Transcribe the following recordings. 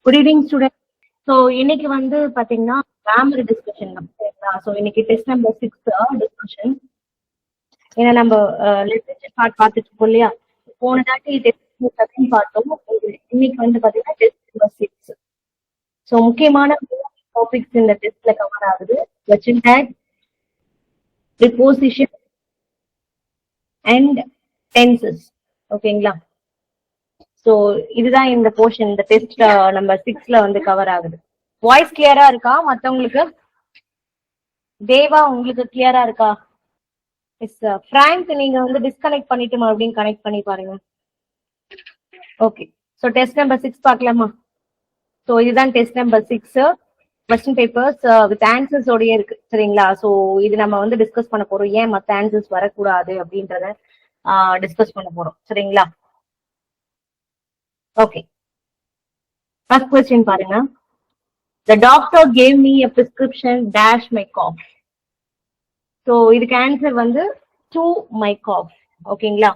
Good evening student. So இன்னைக்கு வந்து பாத்தீங்கன்னா கிராமர் டிஸ்கஷன். ஸோ இன்னைக்கு டெஸ்ட் நம்பர் 6 டிஸ்கஷன். ஏன்னா நம்ம லிட்ரேச்சர் பார்ட் பார்த்துட்டு இருக்கோம் இல்லையா, போன தாட்டி டெஸ்ட் நம்பர் 7 பார்த்தோம். இன்னைக்கு வந்து பாத்தீங்கன்னா டெஸ்ட் நம்பர் 6. ஸோ முக்கியமான டாபிக்ஸ் இந்த டெஸ்ட்ல கவர் ஆகுது. வெர்ச்சன் டேக், ப்ரிபோசிஷன் அண்ட் டென்சஸ். ஓகேங்களா? சோ இதுதான் இந்த போர்ஷன், இந்த டெஸ்ட் நம்பர் 6ல வந்து கவர் ஆகுது. வாய்ஸ் கிளியரா இருக்கா மத்தவங்களுக்கு? தேவா உங்களுக்கு கிளியரா இருக்கா? எஸ் பிராங்க், நீங்க வந்து டிஸ்கனெக்ட் பண்ணிட்டு மறுபடியும் கனெக்ட் பண்ணி பாருங்க. ஓகே, சோ டெஸ்ட் நம்பர் 6 பார்க்கலாமா? சோ இதுதான் test number 6. Question papers with answers ஓடயே இருக்கு, சரிங்களா? சோ இது நம்ம வந்து டிஸ்கஸ் பண்ண போறோம், ஏன் மத்த ஆன்சர்ஸ் வரக்கூடாது அப்படின்றத டிஸ்கஸ் பண்ண போறோம், சரிங்களா? ஓகே, ஃபர்ஸ்ட் கொஸ்டின் பாருங்க. The doctor gave me a prescription dash my cough. So இதுக்கு ஆன்சர் வந்து to my cough. ஓகேங்களா?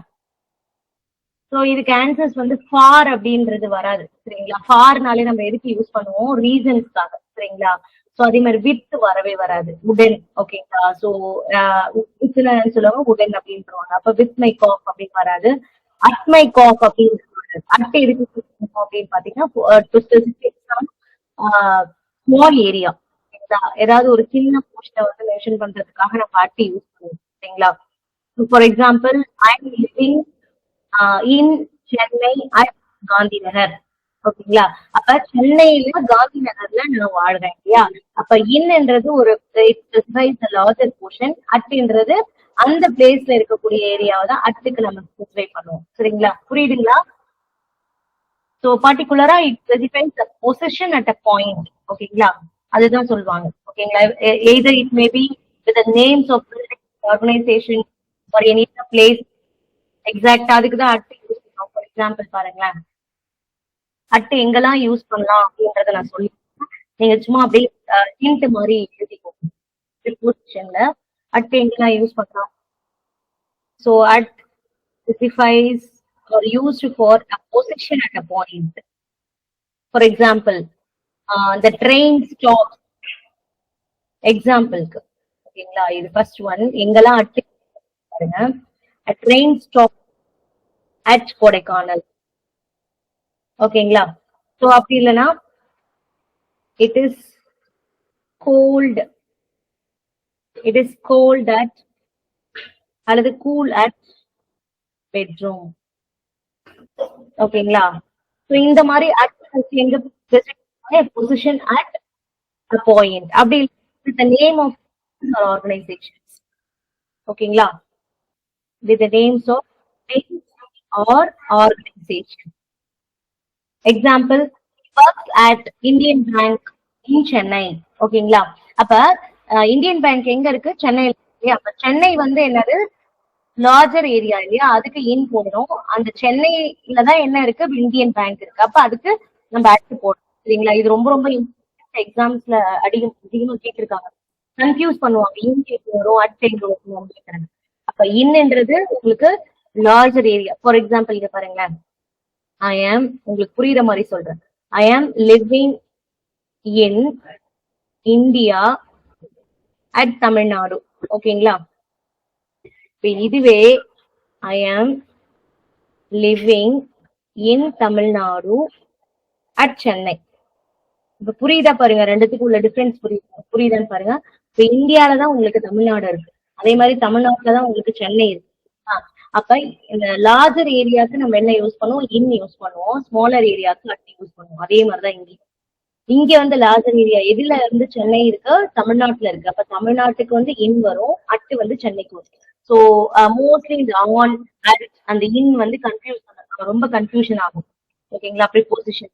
சோ இதுக்கு ஆன்சர்ஸ் வந்து ஃபார் அப்படின்றது வராது, சரிங்களா? ஃபார்னாலே நம்ம எதுக்கு யூஸ் பண்ணுவோம்? ரீசன்ஸ்க்காக, சரிங்களா? சோ அதே மாதிரி வித் வரவே வராது. உடன், ஓகேங்களா? சோ வித்ல சொல்லுவாங்க, உடன் அப்படின்னு சொல்லுவாங்க. அப்ப வித் மை காஃப் அப்படின்னு வராது. அட் மை காஃப் அப்படின்னு அட் எதுக்கு அப்படின்னு பாத்தீங்கன்னா to specific some small area, ஏதாவது ஒரு சின்ன போர்ஷனை வந்து மென்ஷன் பண்றதுக்காக நம்ம அட் யூஸ் பண்ணுவோம், சரிங்களா? For example, I am living in Chennai at Gandhi Nagar. ஓகேங்களா? அப்ப சென்னையில காந்தி நகர்ல நான் வாழ்றேன் இல்லையா? அப்ப இன்ன்ன்றது ஒரு லார்ஜர் போர்ஷன், அட்ன்றது அந்த பிளேஸ்ல இருக்கக்கூடிய ஏரியாவை தான் அட்டுக்கு நம்ம ஸ்பெசிஃபை பண்ணுவோம், சரிங்களா? புரியுதுங்களா? சோ பர்டிகுலரா it specifies a position at a point. ஓகேங்களா? அதுதான் சொல்லுவாங்க, ஓகேங்களா? either it may be with the names of organization or any place. எக்ஸாக்டா அதுக்கு தான் அட்டு யூஸ் பண்ணுவோம். ஃபார் எக்ஸாம்பிள் பாருங்களேன், அட்டு எங்கெல்லாம் யூஸ் பண்ணலாம் அப்படின்றத நான் சொல்லி, நீங்க சும்மா அப்படியே ஹிண்ட் மாதிரி எழுதிக்கோங்க. ப்ரிபோசிஷன்ல அட்டு எங்கெல்லாம் யூஸ் பண்ணலாம். So at specifies or used for a position at a point. For example, the train stops. எக்ஸாம்பிளுக்கு, ஓகேங்களா? இது ஃபர்ஸ்ட் ஒன். எங்கெல்லாம் அட்டு பாருங்க, a train stop at Kodaikanal. ஓகேங்களா? சோ அப்படி இல்லைன்னா it is cold at அல்லது cool at bedroom. ஓகேங்களா? சோ இந்த மாதிரி எங்க பொசிஷன் அட் a point, அப்படி with the name of organizations. ஓகேங்களா? with the names of or organization. Example, works at Indian Bank in Chennai. ஓகேங்களா? அப்ப இந்தியன் பேங்க் எங்க இருக்கு? சென்னையில. அப்ப சென்னை வந்து என்னது? லார்ஜர் ஏரியா இல்லையா? அதுக்கு இன் போடணும். அந்த சென்னையில தான் என்ன இருக்கு? இந்தியன் பேங்க் இருக்கு. அப்ப அதுக்கு நம்ம அட் போடணும், சரிங்களா? இது ரொம்ப ரொம்ப எக்ஸாம்ஸ்ல அதிகமா கேட்டிருக்காங்க, கன்ஃபியூஸ் பண்ணுவாங்க. இன் எங்க வரும், அட் எங்க வரும் அப்படின்னு. அப்ப இன்ன்ன்றது உங்களுக்கு லார்ஜர் ஏரியா. ஃபார் எக்ஸாம்பிள் இங்க பாருங்களேன், I am, உங்களுக்கு புரியுற மாதிரி சொல்றேன், I am living in India at Tamil Nadu. ஓகேங்களா? இதுவே I am living in Tamil Nadu at Chennai. இப்ப புரியுதா பாருங்க, ரெண்டுத்துக்கும் உள்ள டிஃபரன்ஸ் புரியுதான்னு பாருங்க. இப்ப இந்தியாலதான் உங்களுக்கு தமிழ்நாடு இருக்கு, அதே மாதிரி தமிழ்நாட்டுலதான் உங்களுக்கு சென்னை இருக்கு. அப்ப இந்த லார்ஜர் ஏரியாவுக்கு நம்ம என்ன யூஸ் பண்ணுவோம்? இன் யூஸ் பண்ணுவோம். ஸ்மாலர் ஏரியாவுக்கு அட் யூஸ் பண்ணுவோம். அதே மாதிரிதான் இங்க வந்து லார்ஜர் ஏரியா எதுல இருந்து? சென்னை இருக்கு, தமிழ்நாட்டுல இருக்கு. அப்ப தமிழ்நாட்டுக்கு வந்து இன் வரும், அட்டு வந்து சென்னைக்கு வரும். சோ மோஸ்ட்லி இந்த ஆன் அந்த இன் வந்து ரொம்ப கன்ஃபியூஷன் ஆகும், ஓகேங்களா? ப்ரிபோசிஷன்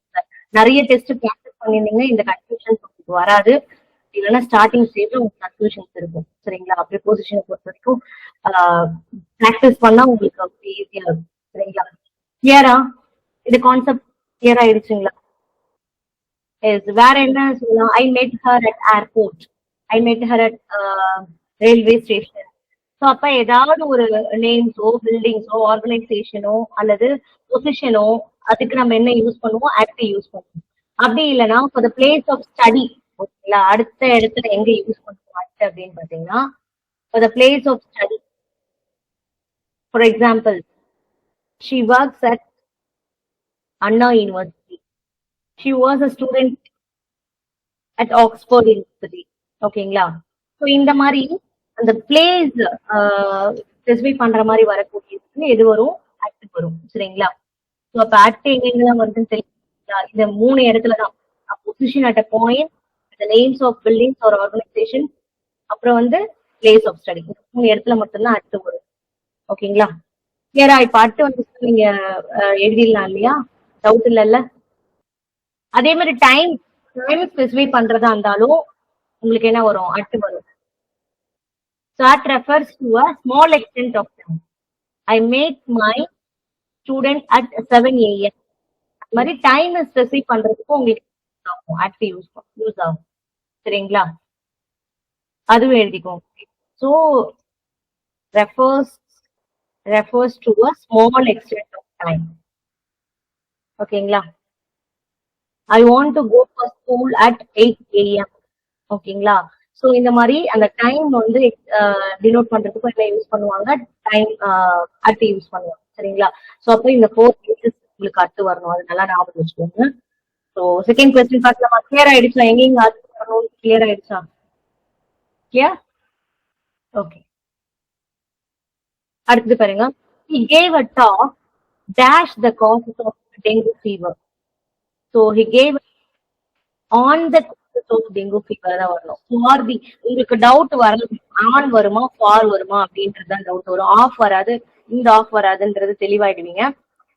நிறைய டெஸ்ட் ப்ராக்டிஸ் பண்ணிருந்தீங்க, இந்த கன்ஃபியூஷன் உங்களுக்கு வராது. இல்லைன்னா ஸ்டார்டிங் ஸ்டேஜ்ல உங்களுக்கு கன்ஃபியூஷன்ஸ் இருக்கும், சரிங்களா? ப்ரிபோசிஷனை பொறுத்த வரைக்கும் ப்ராக்டிஸ் பண்ணா உங்களுக்கு ஈஸியா இருக்கும், சரிங்களா? கிளியரா? இது கான்செப்ட் கிளியர் ஆயிடுச்சுங்களா? வேற என்ன சொல்லலாம்? ஐ மெட் ஹர் அட் ஏர்போர்ட், ஐ மெட் her at railway station. So அப்ப ஏதாவது ஒரு நேம்ஸோ பில்டிங்ஸோ ஆர்கனைசேஷனோ அல்லது பொசிஷனோ அதுக்கு நம்ம என்ன யூஸ் பண்ணுவோம்? அட் யூஸ் பண்ணுவோம். அப்படி இல்லைன்னா for the place of study. ஓகேங்களா, அடுத்த இடத்துல எங்க யூஸ் பண்ணுவோம் அட் அப்படின்னு பாத்தீங்கன்னா for the place of study. For example, she works at Anna university, she was a student at Oxford university. ஓகேங்களா, ஸோ இந்த மாதிரி அந்த பிளேஸ் ஸ்பெசிஃபை பண்ற மாதிரி வரக்கூடியது எது வரும்? அட் வரும். சரிங்களா, ஸோ அப்ப அட் எங்கெங்கெல்லாம் வருதுன்னு தெரியுங்களா? இந்த 3 இடத்துலதான். Position at a point, the names of buildings or organization, அப்புறம் வந்து பிளேஸ் ஆஃப் ஸ்டடி. 3 இடத்துல மட்டும்தான் அட் வரும். ஓகேங்களா, கிளியரா? இப்ப அட் வந்து நீங்க எழுதிடலாம் இல்லையா? டவுட் இல்லைல்ல? அதே மாதிரி டைம் ஸ்பெசிஃபை பண்றதா இருந்தாலும் உங்களுக்கு என்ன வரும்? அட் வரும். So at refers to a small extent of time. I make my student at 7 a.m. அது மாதிரி டைம் ஸ்பெசிஃபை பண்றதுக்கு உங்களுக்கு அட் யூஸ் ஆகும். சரிங்களா, அதுவும் எழுதிக்கோங்க. So refers to a small extent of time. ஓகேங்களா, I want to go for school at 8 a.m. ஓகேங்களா, சோ இந்த மாதிரி அந்த டைம் வந்து டினோட் பண்றதுக்கு என்ன யூஸ் பண்ணுவாங்க? டைம் அட் யூஸ் பண்ணுவாங்க. சரிங்களா, சோ அப்போ இந்த 4 கேசஸ் உங்களுக்கு அட் வரணும். அது நல்லா ஞாபகம் வச்சுக்கோங்க. சோ செகண்ட் கொஸ்டின் பார்க்கலாமா? கிளியர் ஆயிடுச்சா? எங்கெங்க அட் வரணும் கிளியர் ஆயிடுச்சா? கிளியர்? ஓகே, அடுத்தது பாருங்க. He gave a talk dash the causes of dengue fever. So he gave on the causes of dengue fever தான் வரணும். For the, உங்களுக்கு டவுட் வரணும், ஆன் வருமா ஃபார் வருமா அப்படின்றது தான் டவுட் வரும். ஆஃப் வராது, இந்த ஆஃப் வராதுன்றது தெளிவாயிடுவீங்க.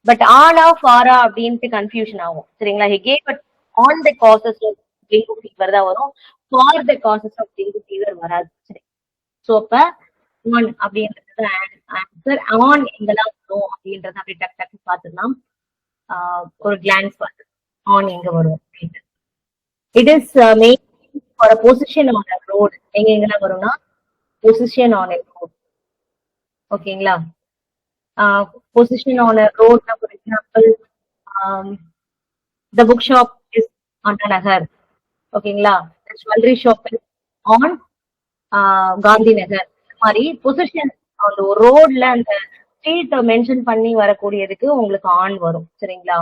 பட் ஆன் ஆஃப் ஆரா அப்படின்ட்டு கன்ஃபியூஷன் ஆகும். சரிங்களா, he gave on the causes of dengue fever தான் வரும். for the causes of dengue fever வராது. சரி, சோ அப்ப ஆன் அப்படின்றது ஆன்சர். ஆன் எங்கெல்லாம் வரும் அப்படின்றத அப்படி டக் டக்கு பார்த்துக்கலாம். ஒரு கிளான்ஸ் பார்த்து ஆன் எங்க வரும் அப்படின்னு. It is made for a position on a road. எங்கெல்லாம் வரும்னா position on a road. ஓகேங்களா, position on a road, for example, the bookshop is on a nagar. ஓகேங்களா, the jewelry shop is on Gandhi Nagar. மாதிரி position அந்த ரோட்ல அந்த street mention பண்ணி வரக்கூடியதுக்கு உங்களுக்கு ஆன் வரும். சரிங்களா,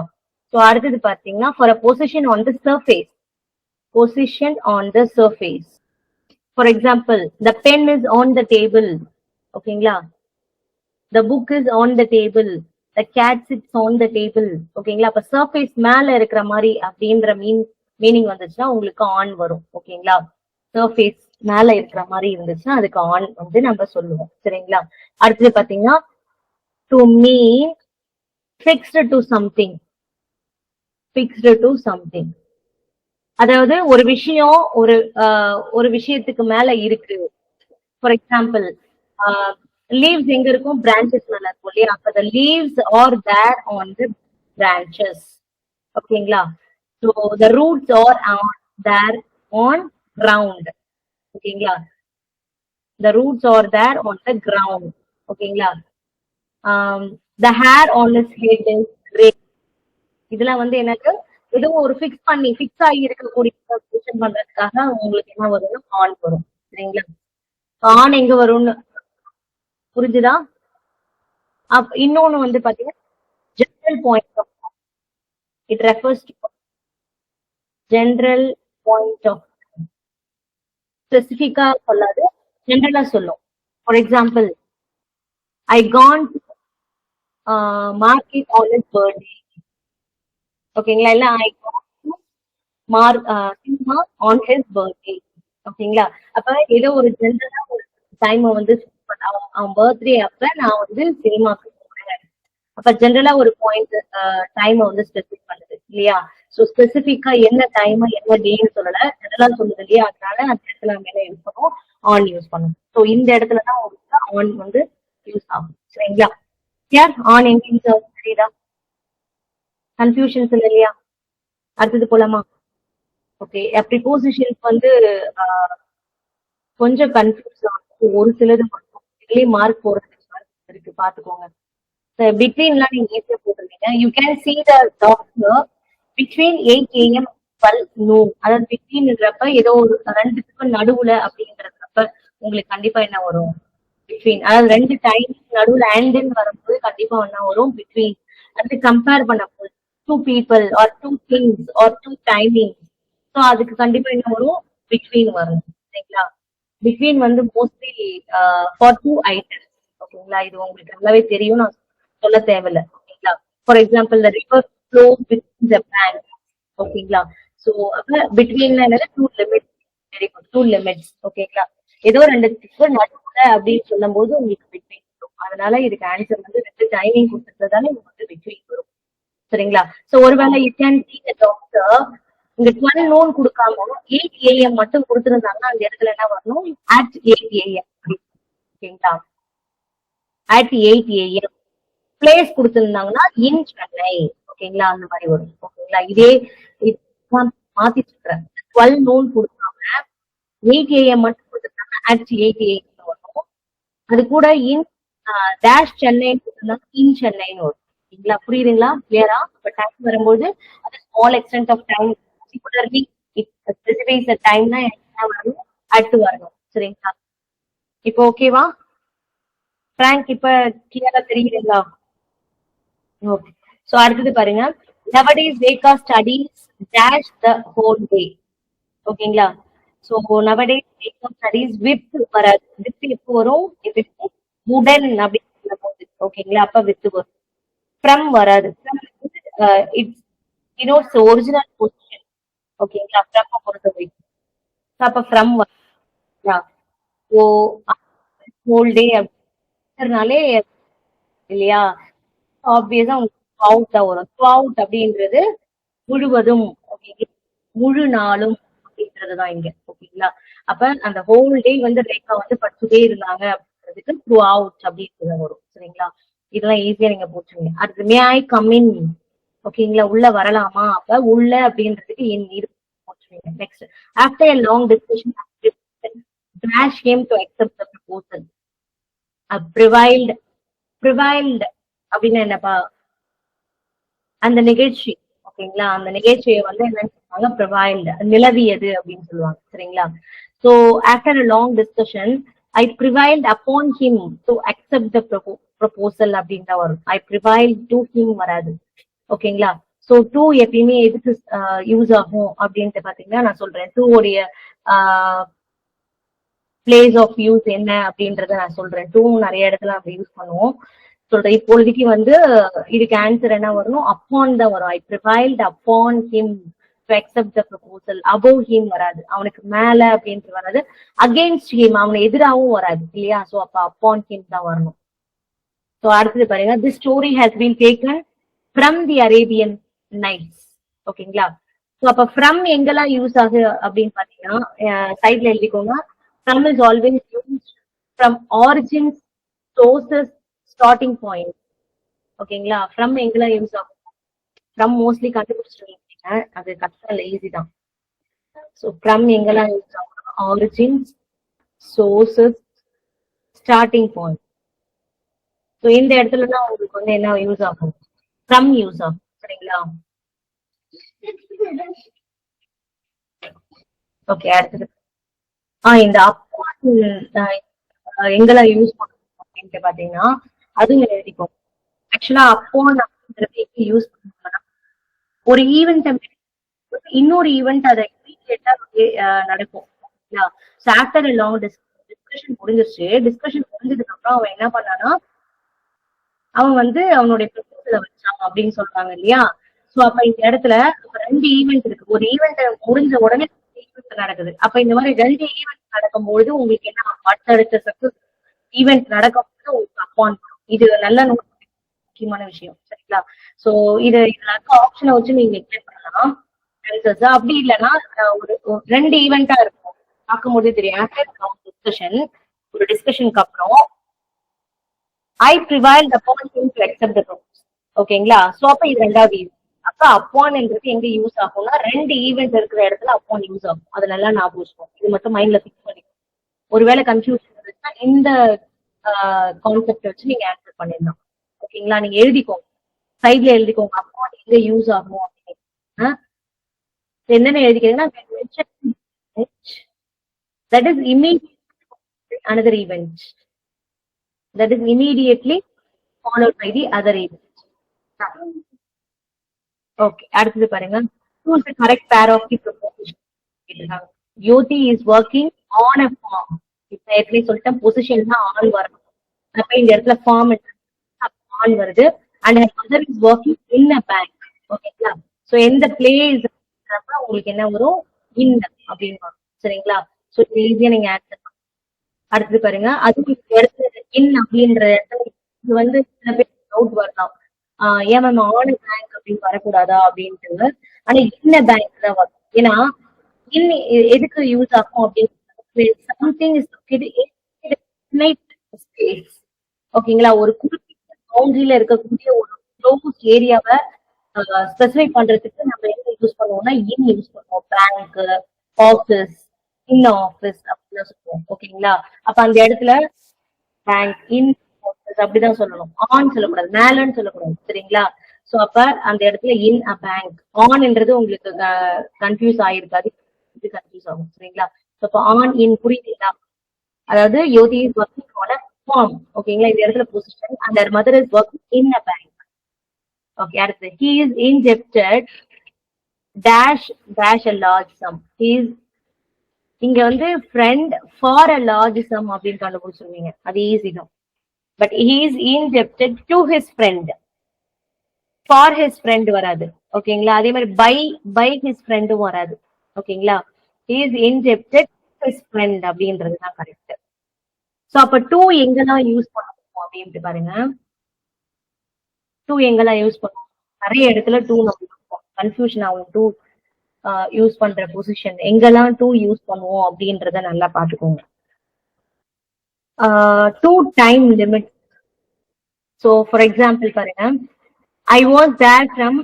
சோ அடுத்தது பாத்தீங்கன்னா for a position on the surface. Position on the surface. For example, the pen is on the table. ஓகேங்களா, the book is on the table, the cat sits on the table. ஓகேங்களா, அப்ப surface மேல இருக்கிற மாதிரி அப்படின்ற meaning வந்துச்சுன்னா உங்களுக்கு on வரும். ஓகேங்களா, சர்ஃபேஸ் மேல இருக்கிற மாதிரி இருந்துச்சுன்னா அதுக்கு ஆன் வந்து நம்ம சொல்லுவோம். சரிங்களா, அடுத்தது பாத்தீங்கன்னா to mean fixed to something. Fixed to something, அதாவது ஒரு விஷயம் ஒரு விஷயத்துக்கு மேல இருக்கு. ஃபார் எக்ஸாம்பிள், லீவ்ஸ் எங்க இருக்கும்? பிரான்சஸ் மேல இருக்கும் இல்லையா? அப்ப the leaves are there on the branches. ஓகேங்களா, so the roots are there on ground. ஓகேங்களா, the roots are there on the ground. ஓகேங்களா, the hair on his head is gray. இதெல்லாம் வந்து எனக்கு எதுவும் ஒரு ஃபிக்ஸ் ஆகி இருக்கக்கூடிய பொசிஷன் பண்றதுக்காக உங்களுக்கு என்ன வரும்னா ஆன் வரும். சரிங்களா, ஆன் எங்க வரும்னு புரிஞ்சுதா? இன்னொன்னு வந்து பாத்தீங்கன்னா general point of, it refers to general point of, ஸ்பெசிபிக்கா சொல்லாது, ஜெனரலா சொல்லும். For example, I can market on his birthday. ஓகேங்களா, இல்ல I can cinema on his birthday. ஓகேங்களா, அப்ப ஏதோ ஒரு ஜெனரலா ஒரு டைம் வந்து அவன் பர்த்டே அப்ப நான் வந்து சினிமாக்கு போறேன். அப்ப ஜெனரலா ஒரு பாயிண்ட் டைம் வந்து ஸ்பெசிஃபை பண்ணுது இல்லையா? சோ ஸ்பெசிபிக்கா என்ன டைம் என்ன டேன்னு சொல்லல, ஜெனரலா சொல்லுது இல்லையா? அதனால அந்த இடத்துல நம்ம என்ன யூஸ் பண்ணுவோம்? ஆன் யூஸ் பண்ணுவோம். சோ இந்த இடத்துலதான் உங்களுக்கு ஆன் வந்து யூஸ் ஆகும். சரிங்களா, யார் ஆன் எங்க யூஸ் ஆகும் தெரியுதா? கன்ஃபியூஷன்ஸ் இல்லையா? அடுத்தது போலாமா? ஓகே, ப்ரிபோசிஷன்ஸ் வந்து கொஞ்சம் கன்ஃபியூஸ் ஆகும். ஒரு சிலது மட்டும் மார்க் போடுறதுக்கு இருக்கு, பாத்துக்கோங்க. பிட்வீன்லாம் நீங்க ஈஸியா போட்டுருவீங்க. You can see the doctor between 8 a.m. 12 noon. அதாவது பிட்வீன்ன்றப்ப ஏதோ ஒரு ரெண்டுத்துக்கும் நடுவுல அப்படின்றப்ப உங்களுக்கு கண்டிப்பா என்ன வரும்? பிட்வீன். அதாவது ரெண்டு டைம் நடுவுல அண்ட் வரும்போது கண்டிப்பா என்ன வரும்? பிட்வீன். அது கம்பேர் பண்ணும்போது two people or two things or two timing. So அதுக்கு கண்டிப்பா என்ன வரும்? பிட்வீன் வரும். சரிங்களா? பிட்வீன் வந்து மோஸ்ட்லி ஃபார் டூ ஐட்டம்ஸ். ஓகேங்களா? இது உங்களுக்கு நல்லாவே தெரியும், நான் சொல்ல தேவையில்ல. ஓகேங்களா? For example the river flow between the bank. ஓகேங்களா? ஸோ அப்ப பிட்வீன்ல என்னது? Two limits. Very good. Two limits. ஓகேங்களா? ஏதோ ரெண்டுத்துக்கு நடுவுல அப்படின்னு சொல்லும் போது உங்களுக்கு பிட்வீன் வரும். அதனால இதுக்கு ஆன்சர் வந்து ரெண்டு டைமிங் கொடுத்துருந்ததால உங்களுக்கு வந்து பிட்வீன் வரும். சரிங்களா? சோ ஒருவேளை you can see the doctor இங்க 12 நோன் கொடுக்காம 8 AM மட்டும் கொடுத்திருந்தாங்கன்னா அந்த இடத்துல என்ன வரணும்? at 8 AM. ஓகேங்களா? at 8 AM. பிளேஸ் கொடுத்திருந்தாங்கன்னா இன் சென்னை. ஓகேங்களா? அந்த மாதிரி வரும். ஓகேங்களா? இதே மாத்திட்டு இருக்கிறேன். 12 நோன் கொடுக்காம 8 AM மட்டும் கொடுத்திருந்தாங்க at 8 AM வரும். அது கூட இன் டேஷ் சென்னை கொடுத்திருந்தாங்க இன் சென்னைன்னு வரும். சரிங்களா? புரியுதுங்களா? கிளியரா? இப்ப டைம் வரும்போது அது small extent of time particularly it specifies the டைம்னா என்ன வரணும்? அட் வரணும். சரிங்களா? இப்போ ஓகேவா? பிராங்க் இப்ப கிளியரா தெரியுதுங்களா? ஓகே. சோ அடுத்தது பாருங்க. nowadays Veka studies dash the whole day. ஓகேங்களா? So nowadays Veka studies with வராது. with எப்போ வரும்? with wooden அப்படின்னு சொல்லும் போது. ஓகேங்களா? அப்ப with வரும். from வராது. It's denotes the original position. ஓகேங்களா? from பொறுத்த வரைக்கும். அப்ப from வரா. ஸோ ஹோல் டே அப்படின்னாலே இல்லையா? ஆப்வியஸா உங்களுக்கு throughout தான் வரும். throughout அப்படின்றது முழுவதும். ஓகேங்களா? முழு நாளும் அப்படின்றதுதான் இங்க. ஓகேங்களா? அப்ப அந்த ஹோல் டே வந்து ரேகா வந்து படிச்சுட்டே இருந்தாங்க அப்படின்றதுக்கு த்ரூ அவுட் அப்படின்றது வரும். சரிங்களா? இதெல்லாம் ஈஸியா நீங்க போட்டுருங்க. அடுத்து மே ஐ கம் இன். ஓகேங்களா? உள்ள வரலாமா? அப்ப உள்ள அப்படின்றதுக்கு இன் இது போட்டுருங்க. Next after a long discussion dash him to accept the proposal. prevailed prevailed அப்படின்னா என்னப்பா? அந்த நிகழ்ச்சி. ஓகேங்களா? அந்த நிகழ்ச்சியை வந்து என்னன்னு சொல்லுவாங்க? prevailed. நிலவியது அப்படின்னு சொல்லுவாங்க. சரிங்களா? So after a long discussion I prevailed upon him to accept the proposal அப்படின்ற வரும். I prevailed to him வராது. ஓகேங்களா? சோ டூ எப்பயுமே எதுக்கு யூஸ் ஆகும் அப்படின்ட்டு பாத்தீங்கன்னா நான் சொல்றேன். டூ உடைய பிளேஸ் ஆஃப் யூஸ் என்ன அப்படின்றத நான் சொல்றேன். டூ நிறைய இடத்துல நம்ம யூஸ் பண்ணுவோம். சொல்றேன். இப்பொழுதைக்கு வந்து இதுக்கு ஆன்சர் என்ன வரணும்? அப்பான் தான் வரும். I prevailed upon him to accept the proposal. Above him வராது. அவனுக்கு மேல அப்படின்ட்டு வராது. அகெயின்ஸ்ட் ஹிம் அவனை எதிராகவும் வராது இல்லையா? சோ அப்ப அப்பான் ஹிம் தான் வரணும். சோ அடுத்தது பாருங்க. This story has been taken from the Arabian nights. ஓகேங்களா? சோ அப்ப ஃப்ரம் எங்கெல்லாம் யூஸ் ஆகுது அப்படின்னு பாத்தீங்கன்னா சைட்ல எழுதிக்கோங்க. From is always used from origins, sources, starting point. ஓகேங்களா? ஃப்ரம் எங்கெல்லாம் யூஸ் ஆகும்? ஃப்ரம் மோஸ்ட்லி கண்டுபிடிச்சிருக்கீங்க. அது கஷ்டம் இல்லை, ஈஸி தான். ஸோ ஃப்ரம் எங்கெல்லாம் யூஸ் ஆகும்? Origins, sources, starting point. So இந்த இடத்துல தான் உங்களுக்கு வந்து என்ன யூஸ் ஆகும்? ஃப்ரம் யூஸ் ஆகும். சரிங்களா? ஓகே. அடுத்தது இந்த அப்பான் எங்கெல்லாம் யூஸ் பண்ணுவோம் அப்படின்ட்டு பாத்தீங்கன்னா அதுவும் எழுதிக்கும். ஆக்சுவலா அப்பான் அப்படின்றது எப்படி யூஸ் பண்ணுவாங்கன்னா ஒரு ஈவெண்ட் இன்னொரு ஈவெண்ட் அதை இமீடியட்டா நடக்கும். ஆஃப்டர் a long டிஸ்கஷன் முடிஞ்சிருச்சு. டிஸ்கஷன் முடிஞ்சதுக்கு அப்புறம் அவன் என்ன பண்ணானா அவன் வந்து அவனுடைய ப்ரொபோசலை வச்சான் அப்படின்னு சொல்றாங்க இல்லையா? சோ அப்ப இந்த இடத்துல ரெண்டு ஈவெண்ட் இருக்கு. ஒரு ஈவெண்ட் முடிஞ்ச உடனே ஈவெண்ட் நடக்குது. அப்ப இந்த மாதிரி ரெண்டு ஈவெண்ட் நடக்கும்போது உங்களுக்கு என்ன அடுத்தடுத்த சக்சஸ் ஈவெண்ட் நடக்கும்போது உங்களுக்கு அப்பான். இது நல்ல முக்கியமான விஷயம். சரிங்களா? சோ இதுல இருக்க ஆப்ஷனை வச்சு நீங்க எக்ஸ்பிளைன் பண்ணலாம். அப்படி இல்லைன்னா ஒரு ரெண்டு ஈவெண்டா இருக்கும். பார்க்கும்போது தெரியும். டிஸ்கஷன் ஒரு டிஸ்கஷனுக்கு அப்புறம் I prevailed upon him to accept the proposal. ஓகேங்களா? சோ அப்ப இது ரெண்டாவது ஈவெண்ட். அப்ப அப்பான் என்றது எங்க யூஸ் ஆகும்னா ரெண்டு ஈவெண்ட் இருக்கிற இடத்துல அப்பான் யூஸ் ஆகும். அது நல்லா ஞாபகம் வச்சுக்கோங்க. இது மட்டும் மைண்ட்ல பிக்ஸ் பண்ணிக்கோங்க. ஒருவேளை கன்ஃபியூஷன் இருந்துச்சுன்னா இந்த கான்செப்ட் வச்சு நீங்க ஆன்சர் பண்ணிடலாம். ஓகேங்களா? நீங்க எழுதிக்கோங்க. சைட்ல எழுதிக்கோங்க. அப்பான் எங்க யூஸ் ஆகும் அப்படின்னு. என்னன்னு எழுதிக்கிறீங்கன்னா that is immediately another event, that is immediately followed by the other event. Okay, அடுத்தது பாருங்க. Choose the correct pair of the proposition. Jyoti is working on a farm. இப்ப ஏற்கனவே சொல்லிட்டேன் பொசிஷன் தான் ஆன் வரணும். அப்ப இந்த இடத்துல ஃபார்ம் ஆன் வருது. And her mother is working in a bank. ஓகேங்களா? சோ எந்த பிளேஸ் உங்களுக்கு என்ன வரும்? இன் அப்படின்னு வரும். சரிங்களா? சோ ஈஸியா நீங்க ஆன்சர். அடுத்தது பாருங்க, அதுக்கு இடத்துல இன் அப்படின்ற இடத்துல இது வந்து சில பேர் டவுட் வரலாம். ஏன் மேம் ஆன் பேங்க் அப்படின்னு வரக்கூடாதா அப்படின்ட்டு. ஆனா இன்ன பேங்க் தான் வரும். ஏன்னா இன் எதுக்கு யூஸ் ஆகும் அப்படின்னு சம்திங் இஸ் ஸ்பேஸ். ஓகேங்களா? ஒரு குறிப்பிட்ட பவுண்டரியில இருக்கக்கூடிய ஒரு க்ளோஸ் ஏரியாவை ஸ்பெசிஃபை பண்றதுக்கு நம்ம என்ன யூஸ் பண்ணுவோம்னா இன் யூஸ் பண்ணுவோம். பேங்க், ஆபீஸ், இன் ஆபீஸ் அப்படின்னு சொல்லுவோம். ஓகேங்களா? அப்ப அந்த இடத்துல பேங்க், இன் ஆபீஸ் அப்படிதான் சொல்லணும். ஆன் சொல்லக்கூடாது, மேலன்னு சொல்லக்கூடாது. சரிங்களா? சோ அப்ப அந்த இடத்துல இன் அ பேங்க் ஆன்ன்றது உங்களுக்கு கன்ஃபியூஸ் ஆயிருக்காது, இது கன்ஃபியூஸ் ஆகும். சரிங்களா? சோ அப்ப ஆன் இன் புரியுதுங்களா? அதாவது Jyoti is working on a farm. ஓகேங்களா? இந்த இடத்துல position and her mother is working in a bank. Okay, அடுத்து he is indebted dash dash a large sum. He is இங்க வந்து friend for a large sum அப்படின்னு கண்டுபிடிச்சிருவீங்க. அது ஈஸி தான். But he is indebted to his friend. For his friend வராது. ஓகேங்களா? அதே மாதிரி by his friend வராது. ஓகேங்களா? he is indebted to his friend அப்படின்றது தான் கரெக்ட். சோ அப்ப டூ எங்கெல்லாம் யூஸ் பண்ணுவோம் அப்படின்ட்டு பாருங்க. டூ எங்கெல்லாம் யூஸ் பண்ணுவோம்? நிறைய இடத்துல டூ நம்ம யூஸ் பண்ணுவோம். கன்ஃபியூஷன் ஆகும். டூ யூஸ் பண்ற பொசிஷன் எங்கெல்லாம் டூ யூஸ் பண்ணுவோம் அப்படின்றத நல்லா பாத்துக்கோங்க. To time limit. So for example பாருங்க, I was there from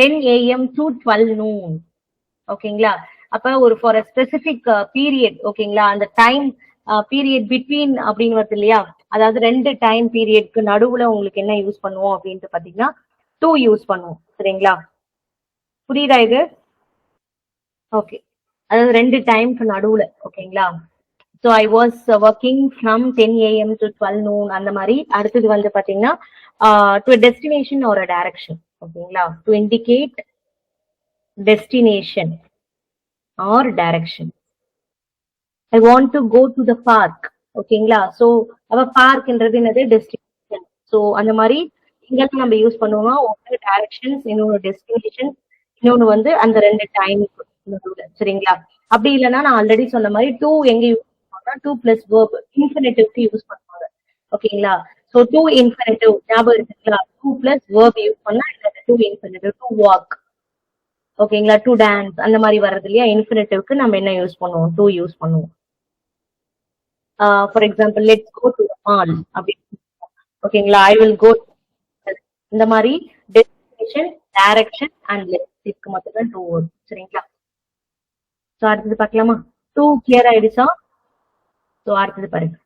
10 AM to 12 noon. ஓகேங்களா? அப்ப ஒரு ஃபார் அ ஸ்பெசிபிக் பீரியட். ஓகேங்களா? அந்த டைம் பீரியட் பிட்வீன் அப்படின்னு வருது இல்லையா? அதாவது ரெண்டு டைம் பீரியட்க்கு நடுவுல உங்களுக்கு என்ன யூஸ் பண்ணுவோம் அப்படின்ட்டு பாத்தீங்கன்னா டூ யூஸ் பண்ணுவோம். சரிங்களா? புரியுதா இது? ஓகே, அதாவது ரெண்டு டைம்க்கு நடுவுல. ஓகேங்களா? So I was working from 10 AM to 12 noon அந்த மாதிரி. அடுத்தது வந்து பாத்தீங்கன்னா டு டெஸ்டினேஷன் ஒரு டைரக்ஷன். ஓகேங்களா? To indicate destination or direction. I want to go to the park. ஓகேங்களா? ஸோ அவ பார்க்ன்றது என்னது? டெஸ்டினேஷன். ஸோ அந்த மாதிரி இங்கெல்லாம் நம்ம யூஸ் பண்ணுவோம். ஒன்று டைரக்ஷன்ஸ், இன்னொன்று டெஸ்டினேஷன், இன்னொன்று வந்து அந்த ரெண்டு டைம். சரிங்களா? அப்படி இல்லைன்னா நான் ஆல்ரெடி சொன்ன மாதிரி டூ எங்க யூஸ் பண்ணுவோம்னா டூ பிளஸ் வேர்ப் இன்ஃபினிட்டிவ்க்கு யூஸ் பண்ணுவாங்க. ஓகேங்களா? ஸோ டூ இன்ஃபினிட்டிவ் ஞாபகம் இருக்குங்களா? டூ பிளஸ் வேர்ப் யூஸ் பண்ணா டூ இன்ஃபினிட்டிவ். To walk. ஓகேங்களா? டு டான்ஸ் அந்த மாதிரி வர்றது இல்லையா? இன்ஃபினிட்டிவ்க்கு நம்ம என்ன யூஸ் பண்ணுவோம்? டூ யூஸ் பண்ணுவோம். For example let's go to mall அப்படின்னு. ஓகேங்களா? I will go. இந்த மாதிரி டெஸ்டினேஷன், டைரக்ஷன் அண்ட் லெட்ஸ் இதுக்கு மட்டும் தான் டூ வரும். சரிங்களா? ஸோ அடுத்தது பார்க்கலாமா? டூ கிளியர் ஆயிடுச்சா? ஸோ அடுத்தது பாருங்க,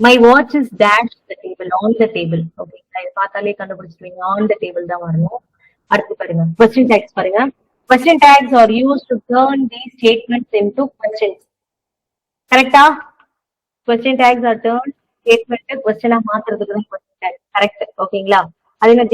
my watch is dash the table, on the table. ஓகேங்களா? இது பார்த்தாலே கண்டுபிடிச்சிருவீங்க, ஆன் த டேபிள் தான் வரணும். அடுத்து பாருங்க, கொஸ்டின் டேக்ஸ் பாருங்க. Question tags are used to turn these statements into questions. கரெக்டா? Question tags are turn statement கொஸ்டினா மாத்துறதுக்கு தான் கொஸ்டின் டேக். கரெக்ட். ஓகேங்களா? அதே மாதிரி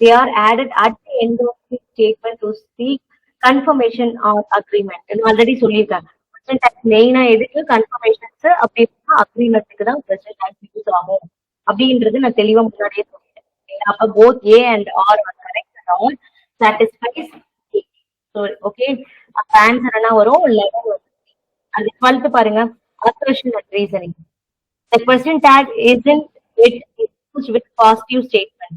they are added at the end of the statement to seek confirmation or agreement. நான் already சொல்லியிருக்கேன். Question tax மெயினா எதுக்கு? கன்ஃபர்மேஷன்ஸ் அப்படின்னா அக்ரிமெண்ட்டுக்கு தான் கொஸ்டின் டேக்ஸ் யூஸ் ஆகும் அப்படின்றது நான் தெளிவா முன்னாடியே சொல்லிட்டேன். அப்ப both A and R are correct and all satisfies A. So okay, அப்ப ஆன்சர் என்ன வரும்? 11 வரும். அது 12th பாருங்க, assertion and reasoning. The question tag isn't it used with positive statement.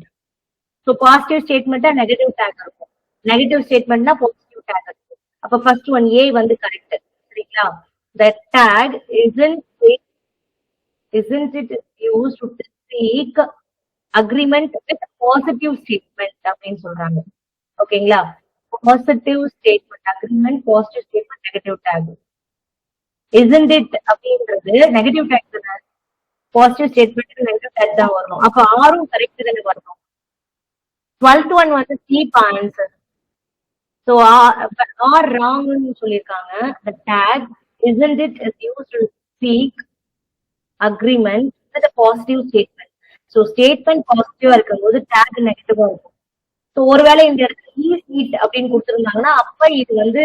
So positive statement and negative tag இருக்கும். Negative statement na positive tag இருக்கும். அப்ப first one A வந்து correct. சரிங்களா? The tag isn't it used to seek agreement with positive statement அப்படின்னு சொல்றாங்க. ஓகேங்களா? Positive statement agreement, positive statement, negative take. isn't it அப்படின்றது negative take தானே. Positive statement negative take தான் வரணும். அப்ப ஆரும் கரெக்ட் தானே வரணும். 12th one வந்து கீப் ஆன்சர். So or wrongன்னு சொல்லிருக்காங்க. The tag isn't it is used to seek agreement with a positive statement. So statement பாசிட்டிவா இருக்கும்போது tag நெகட்டிவா இருக்கும். ஸோ ஒருவேளை இந்த இடத்துல இ சீட் அப்படின்னு கொடுத்துருந்தாங்கன்னா அப்ப இது வந்து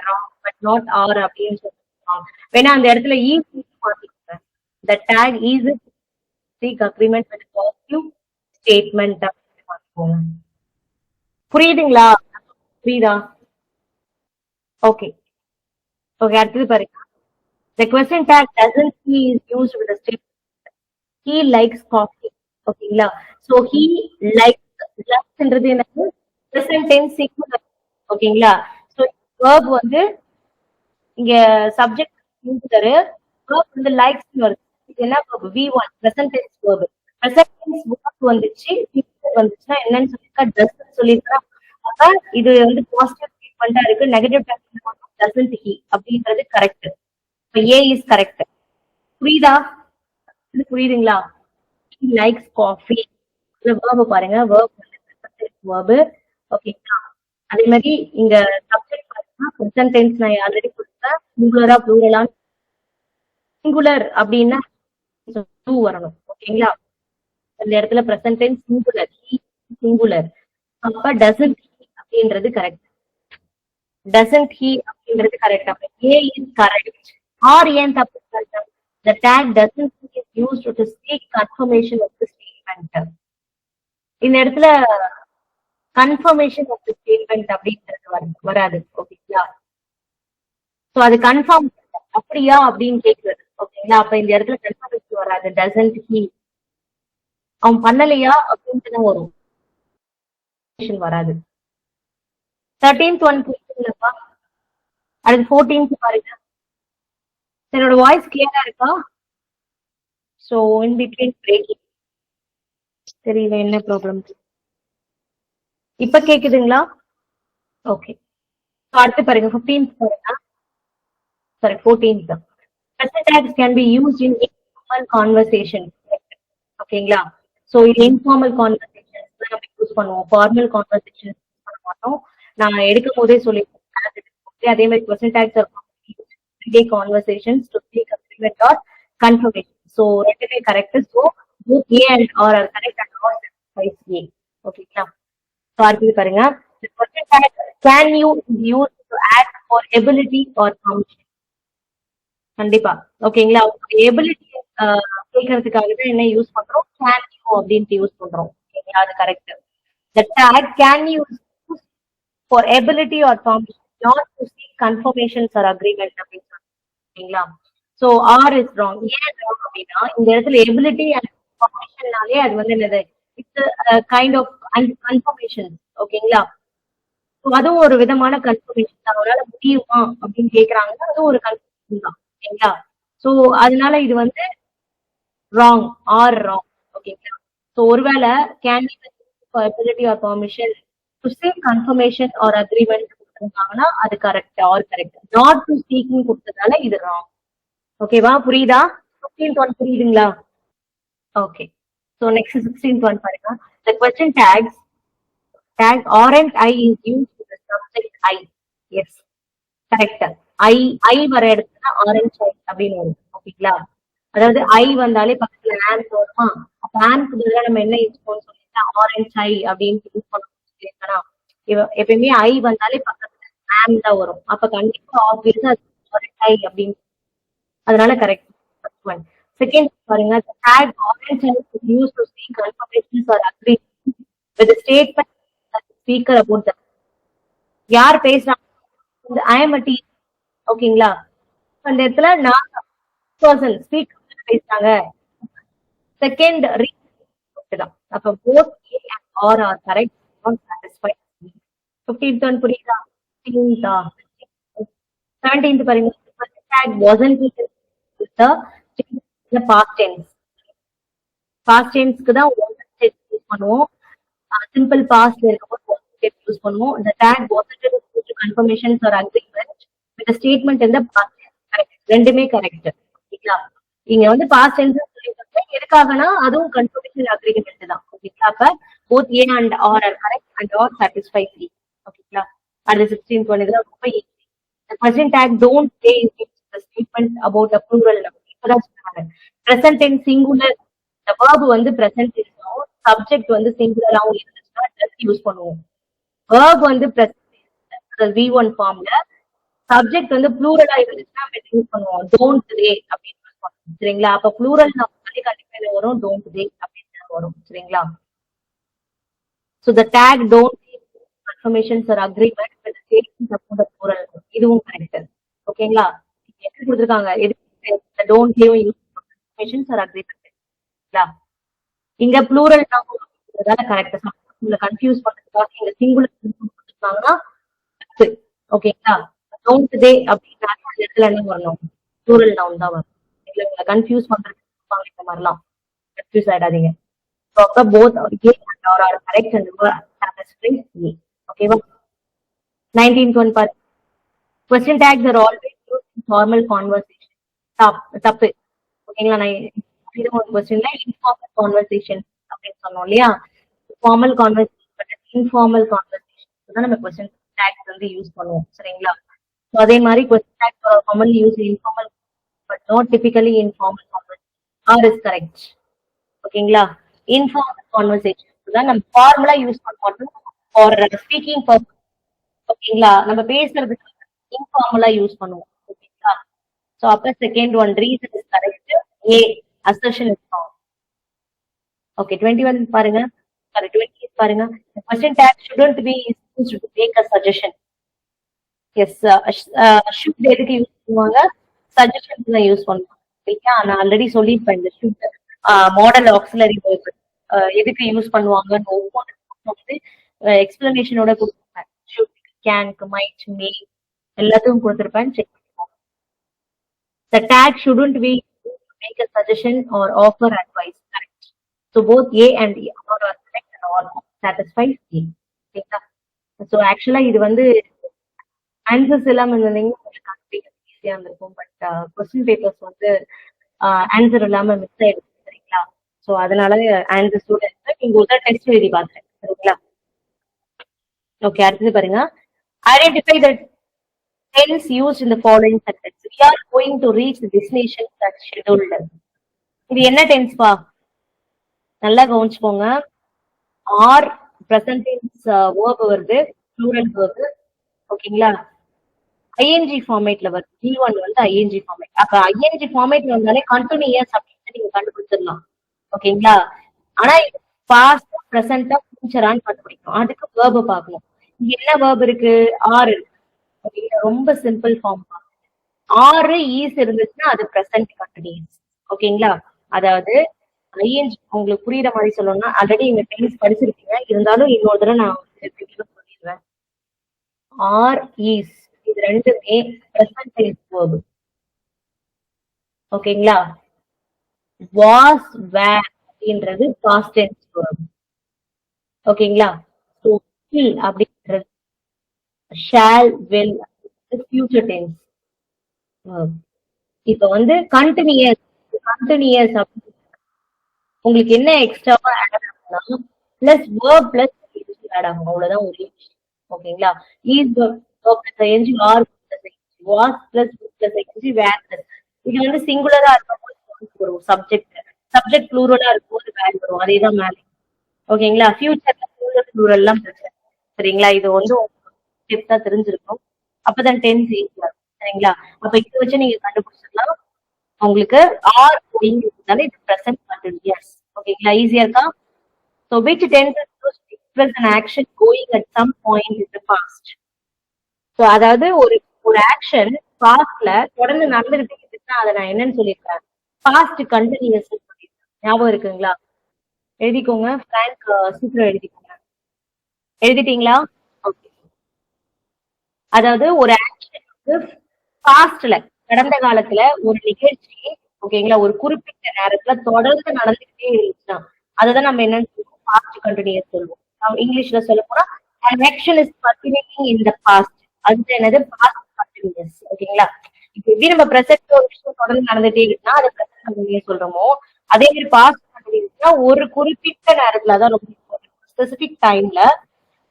ராங் பட் நாட் ஆர் அப்படின்னு சொல்லிருக்காங்க. வேணா அந்த இடத்துல இ seat மாத்திக்கோங்க. The tag is it seek agreement with a positive statement அப்படின்னு மாத்திக்கோங்க. புரியுதுங்களா? புரியுதா? ஓகே ஓகே, அடுத்தது பாருங்க. The question tag doesn't he is used with the statement he likes coffee. ஓகேங்களா? So he likes ன்றது என்னது? present tense singular. ஓகேங்களா? So verb வந்து இங்க subject singular, verb வந்து likes வருது. இது என்ன verb? V1 present tense verb. present tense verb வந்துச்சு, வந்துச்சுன்னா என்னன்னு சொல்லிருக்கா? does சொல்லிருக்கா? அப்ப இது வந்து பாசிட்டிவ் ஸ்டேட்மெண்டா இருக்கு. நெகட்டிவ் doesn't he அப்படின்றது கரெக்ட். A is correct. புரியுதா? இது புரியுதுங்களா? He likes coffee. verb பாருங்க, verb verb. ஓகேங்களா? அதே மாதிரி இங்க சப்ஜெக்ட் பாத்தீங்கன்னா present tense நான் ஆல்ரெடி கொடுத்தேன். சிங்குலரா ப்ளூரலா? சிங்குலர் அப்படின்னா வரணும். ஓகேங்களா? இந்த இடத்துல present tense சிங்குலர், சிங்குலர். அப்ப doesn't he அப்படின்றது கரெக்ட். doesn't he அப்படின்றது கரெக்ட். அப்ப A is correct. or ஏன் தப்பு சொல்றேன்? The tag doesn't is used to seek confirmation of the statement. இந்த இடத்துல கன்ஃபர்மேஷன் ஆஃப் தி ஸ்டேட்மெண்ட் அப்படின்றது வராது. ஓகேங்களா? சோ அது கன்ஃபார்ம் அப்படியா அப்படின்னு கேக்குறது. ஓகேங்களா? அப்ப இந்த இடத்துல கன்ஃபர்மேஷன் வராது. doesn't he அவன் பண்ணலையா அப்படின்னு வரும், வராது. 13th one புரியுதுங்களா? அடுத்து 14th பாருங்க. என்னோட வாய்ஸ் கிளியரா இருக்கா? சோ இன் பிட்வீன் பிரேக்கிங் தெரியல என்ன ப்ராப்ளம். இப்ப கேக்குதுங்களா? ஓகே. அடுத்து பாருங்க 15th பாருங்க. Sorry 14th. present tags can be used in informal conversations. ஓகேங்களா? சோ இது informal conversations தான் நம்ம யூஸ் பண்ணுவோம். ஃபார்மல் கான்வர்சேஷன்ஸ் பண்ண மாட்டோம். நான் எடுக்கும் போதே சொல்லிருக்கேன். அதே மாதிரி present tags are everyday conversations to seek agreement or confirmation. So ரெண்டுமே correct. So both A and R are correct and R satisfies A. ஓகேங்களா? So அடுத்து பாருங்க. The present tag can you use to act for ability or function. கண்டிப்பா. ஓகேங்களா? Ability கேட்கறதுக்காக தான் என்ன use பண்றோம்? can you அப்படின்ட்டு யூஸ் பண்றோம். ஓகேங்களா? அது correct. The tag can you use for ability or function, not to seek confirmations or agreement அப்படின்னு சொல்றோம். ஓகேங்களா? So R is wrong. ஏன் wrong அப்படின்னா இந்த இடத்துல எபிலிட்டி அண்ட் ஃபங்க்ஷன்னாலே அது வந்து என்னது? It's kind of confirmation. ஓகேங்களா? அதுவும் ஒரு விதமான கன்ஃபர்மேஷன் தான். அவரால் முடியுமா அப்படின்னு கேக்குறாங்கன்னா அதுவும் ஒரு கன்ஃபர்மேஷன் தான். ஓகேங்களா? சோ அதனால இது வந்து ராங், ஆர் ராங். ஓகேங்களா? சோ ஒருவேளை can ability or permission to seek confirmation or agreement கொடுத்துருக்காங்கன்னா அது correct, or correct. Not to சீக்னு கொடுத்ததால இது ராங். ஓகேவா? புரியுதா? 15th one புரியுதுங்களா? Okay. So next 16th one பாருங்க. The question tag aren't I is used to the subject I. Yes, correct. I வர இடத்துல ஆரஞ்ச் ஐ அப்படின்னு வரும். ஓகேங்களா? அதாவது ஐ வந்தாலே பக்கத்துல ஆம்ஸ் வருமா? அப்ப ஆம்ஸ்க்கு பதிலா நம்ம என்ன யூஸ் பண்ணணும் சொல்லிட்டு ஆரஞ்ச் ஐ அப்படின்னு யூஸ் பண்ணணும். எப்பயுமே ஐ வந்தாலே பக்கத்துல ஆம் தான் வரும். அப்ப கண்டிப்பா ஆப்வியஸா ஆரஞ்ச் ஐ அப்படின்னு. அதனால கரெக்ட். செகண்ட் பாருங்க. The tag orange I is used to seek confirmations or agreement with the statement that the speaker about that. யார் பேசுறாங்க? I am a teacher. ஓகேங்களா? அந்த இடத்துல நான் பர்சன் ஸ்பீக்கர் பேசுறாங்க. செகண்ட் தான். அப்ப both A and R are correct. Not satisfied. 15th one புரியுதா? 17th பாருங்க. Tag wasn't with the past tense. past tenseக்கு தான் யூஸ் பண்ணுவோம். சிம்பிள் பாஸ்ட்ல இருக்கும்போது யூஸ் பண்ணுவோம். The tag wasn't to confirmations or agreement with the statement in the past tense. Correct. ரெண்டுமே correct. ஓகேங்களா? இங்க வந்து பாஸ்ட் டென்ஸ் சொல்லிருக்காங்க. எதுக்காகனா அதுவும் கன்ஃபர்மேஷன் அக்ரிமெண்ட் தான். ஓகேங்களா? அப்ப both A and R are correct and R satisfies C. ஓகேங்களா? அடுத்து 16th one இதெல்லாம் ரொம்ப easy. The present tag don't say the statement about a plural noun. இப்பதான் சொன்னாங்க. Present tense singular. The verb வந்து present tense ஆகும். Subject வந்து singular ஆகும் இருந்துச்சுன்னா just use பண்ணுவோம். Verb வந்து present tense V1 ஃபார்ம்ல. Subject வந்து plural ஆ இருந்துச்சுன்னா நம்ம யூஸ் பண்ணுவோம். Don't they அப்படின்னு யூஸ் பண்ணுவோம். சரிங்களா? அப்ப plural noun கண்டிப்பா என்ன வரும்? Don't they அப்படின்னு வரும். சரிங்களா? So the tag don't say confirmations or agreement with the statements about the plural. இதுவும் கரெக்ட். ஓகேங்களா? எப்படி கொடுத்திருக்காங்க? எதுக்கு don't give confirmations or agreement. இங்க plural noun அப்படின்றதால கரெக்ட். உங்களை கன்ஃபியூஸ் பண்றதுக்காக இங்க சிங்குலர் கொடுத்திருக்காங்கன்னா ஓகேங்களா? don't they அப்படின்னா அந்த இடத்துல என்ன வரணும்? plural noun தான் வரும். இல்ல உங்களை கன்ஃபியூஸ் பண்றதுக்கு இந்த மாதிரிலாம் confuse ஆயிடாதீங்க. So both are correct and satisfying me. Okay, 19th one part. Question tags are always used in formal conversation. தப்பு. ஓகேங்களா? நான் இது ஒரு क्वेश्चनல informal conversation அப்படின்னு சொன்னோம் இல்லையா? formal conversation but informal conversation தான் நம்ம question tags வந்து யூஸ் பண்ணுவோம். சரிங்களா? So அதே மாதிரி question tags are commonly used in informal but not typically in formal conversation. R is correct. ஓகேங்களா? informal conversation தான் நம்ம ஃபார்முலா யூஸ் பண்ண மாட்டோம் ஃபார் ஸ்பீக்கிங் பர்பஸ். ஓகேங்களா? நம்ம பேசுறதுக்கு இன்ஃபார்முலா யூஸ் பண்ணுவோம். ஓகேங்களா? சோ அப்ப second one reason is correct. A assertion is wrong. Okay 21 பாருங்க. சாரி 20 பாருங்க. The question tag shouldn't be used to make a suggestion. Yes should எதுக்கு யூஸ் பண்ணுவாங்க? சஜஷன்ஸ் தான் யூஸ் பண்ணுவாங்க. இல்லையா? நான் ஆல்ரெடி சொல்லியிருப்பேன் இந்த should மாடல் ஆக்சிலரி வேர்ப் எதுக்கு யூஸ் பண்ணுவாங்கன்னு ஒவ்வொன்றுக்கும் வந்து எக்ஸ்பிளனேஷனோட கொடுத்துருப்பேன். should, can, might, may எல்லாத்துக்கும் கொடுத்துருப்பேன். செக் பண்ணிக்கோங்க. The tag shouldn't be used to make a suggestion or offer advice. Correct. So both A and E are correct and all satisfies A. ஓகேங்களா? So ஆக்சுவலா இது வந்து ஆன்சர்ஸ் எல்லாம் இருந்தீங்கன்னா ஈஸியா இருந்திருக்கும். பட் கொஸ்டின் பேப்பர்ஸ் வந்து ஆன்சர் இல்லாம மிஸ் ஆயிடுச்சு. சரிங்களா? சோ அதனால ஆன்சர் ஸ்டூடெண்ட்ஸ் நீங்க ஒரு டெஸ்ட் எழுதி பாக்குறேன். சரிங்களா? ஓகே அடுத்தது பாருங்க. Identify the tense used in the following sentence. We are going to reach the destination that's scheduled. இது என்ன டென்ஸ் பா? நல்லா கவனிச்சுக்கோங்க. ஆர் பிரசன்ட் டென்ஸ் verb வருது, ப்ளூரல் verb. ஓகேங்களா? ஐஎன்ஜி ஃபார்மேட்ல வருது. G1 வந்து ஐஎன்ஜி ஃபார்மேட். அப்ப ஐஎன்ஜி ஃபார்மேட்ல வந்தாலே கண்டினியூஸ் அப்படின்னு நீங்க கண்டுபிடிச்சிடலாம். ஓகேங்களா? ஆனா பாஸ்ட் பிரசன்டா ஃபியூச்சரான்னு கண்டுபிடிக்கணும். அதுக்கு வேர்ப பார்க்கணும். இங்க என்ன வேர்ப் இருக்கு? ஆர் இருக்கு. ஓகேங்களா? ரொம்ப சிம்பிள் ஃபார்ம். ஆறு ஈஸ் இருந்துச்சுன்னா அது பிரசன்ட் கண்டினியூஸ். ஓகேங்களா? அதாவது ஐஎன்ஜி உங்களுக்கு புரியுற மாதிரி சொல்லணும்னா ஆல்ரெடி இங்க டென்ஸ் படிச்சிருக்கீங்க. இருந்தாலும் இன்னொரு தடவை நான் சொல்லிடுவேன். ஆர் ஈஸ் இது ரெண்டுமே பிரசன்ட் டென்ஸ் வேர்ப். ஓகேங்களா? வாஸ் வேர் அப்படின்றது பாஸ்ட் டென்ஸ் வேர்ப். ஓகேங்களா? சோ will அப்படின்றது shall will ஃபியூச்சர் டென்ஸ். இப்ப வந்து கண்டினியூஸ் உங்களுக்கு என்ன எக்ஸ்ட்ராவா ஆட் ஆகும்னா பிளஸ் வேர்ப் பிளஸ் ஆட் ஆகும். அவ்வளவுதான் ஒரே விஷயம். ஓகேங்களா? Is verb plus ing or plus ing was plus plus ing were plus. இது வந்து சிங்குலரா இருக்கும்போது வரும் சப்ஜெக்ட் ப்ளூரலா இருக்கும்போது வேர் வரும். அதேதான் மேலே. ஓகேங்களா? ஃபியூச்சர்ல ப்ளூரல் எல்லாம் பிரச்சனை. சரிங்களா? இது வந்து டிப்ஸா தெரிஞ்சிருக்கும். அப்பதான் டென்ஸ் ஈஸியா இருக்கும். சரிங்களா? அப்ப இதை வச்சு நீங்க கண்டுபிடிச்சிடலாம். உங்களுக்கு ஆர் இருந்தாலே இது பிரசன்ட் கண்டினியூஸ். ஓகேங்களா? ஈஸியா இருக்கா? So which tense is used to express an action going at some point in the past. So அதாவது ஒரு ஆக்ஷன் பாஸ்ட்ல தொடர்ந்து நடந்துகிட்டே இருக்குன்னா அதை நான் என்னன்னு சொல்லியிருக்கேன்? பாஸ்ட் கண்டினியூஸ் சொல்லியிருக்கேன். ஞாபகம் இருக்குங்களா? எழுதிக்கோங்க. பிராங்க் சீக்கிரம் எழுதிக்கோங்க. எழுதிட்டீங்களா? ஓகே. அதாவது ஒரு ஆக்ஷன் வந்து பாஸ்ட்ல கடந்த காலத்துல ஒரு நிகழ்ச்சி ஓகேங்களா ஒரு குறிப்பிட்ட நேரத்துல தொடர்ந்து நடந்துகிட்டே இருந்துச்சுன்னா அததான் நம்ம என்னன்னு சொல்லுவோம்? பாஸ்ட் கண்டினியூஸ் சொல்லுவோம். இங்கிலீஷ்ல சொல்ல போனா an action is continuing in the past. அது என்னது? Past continuous. ஓகேங்களா? இப்ப எப்படி நம்ம பிரசன்ட் ஒரு விஷயம் தொடர்ந்து நடந்துட்டே இருக்குன்னா அதை பிரசன்ட் கண்டினியூஸ் சொல்றோமோ அதே மாதிரி பாஸ்ட் கண்டினியூஸ்னா ஒரு குறிப்பிட்ட நேரத்துல தான் ரொம்ப ஸ்பெசிபிக் டைம்ல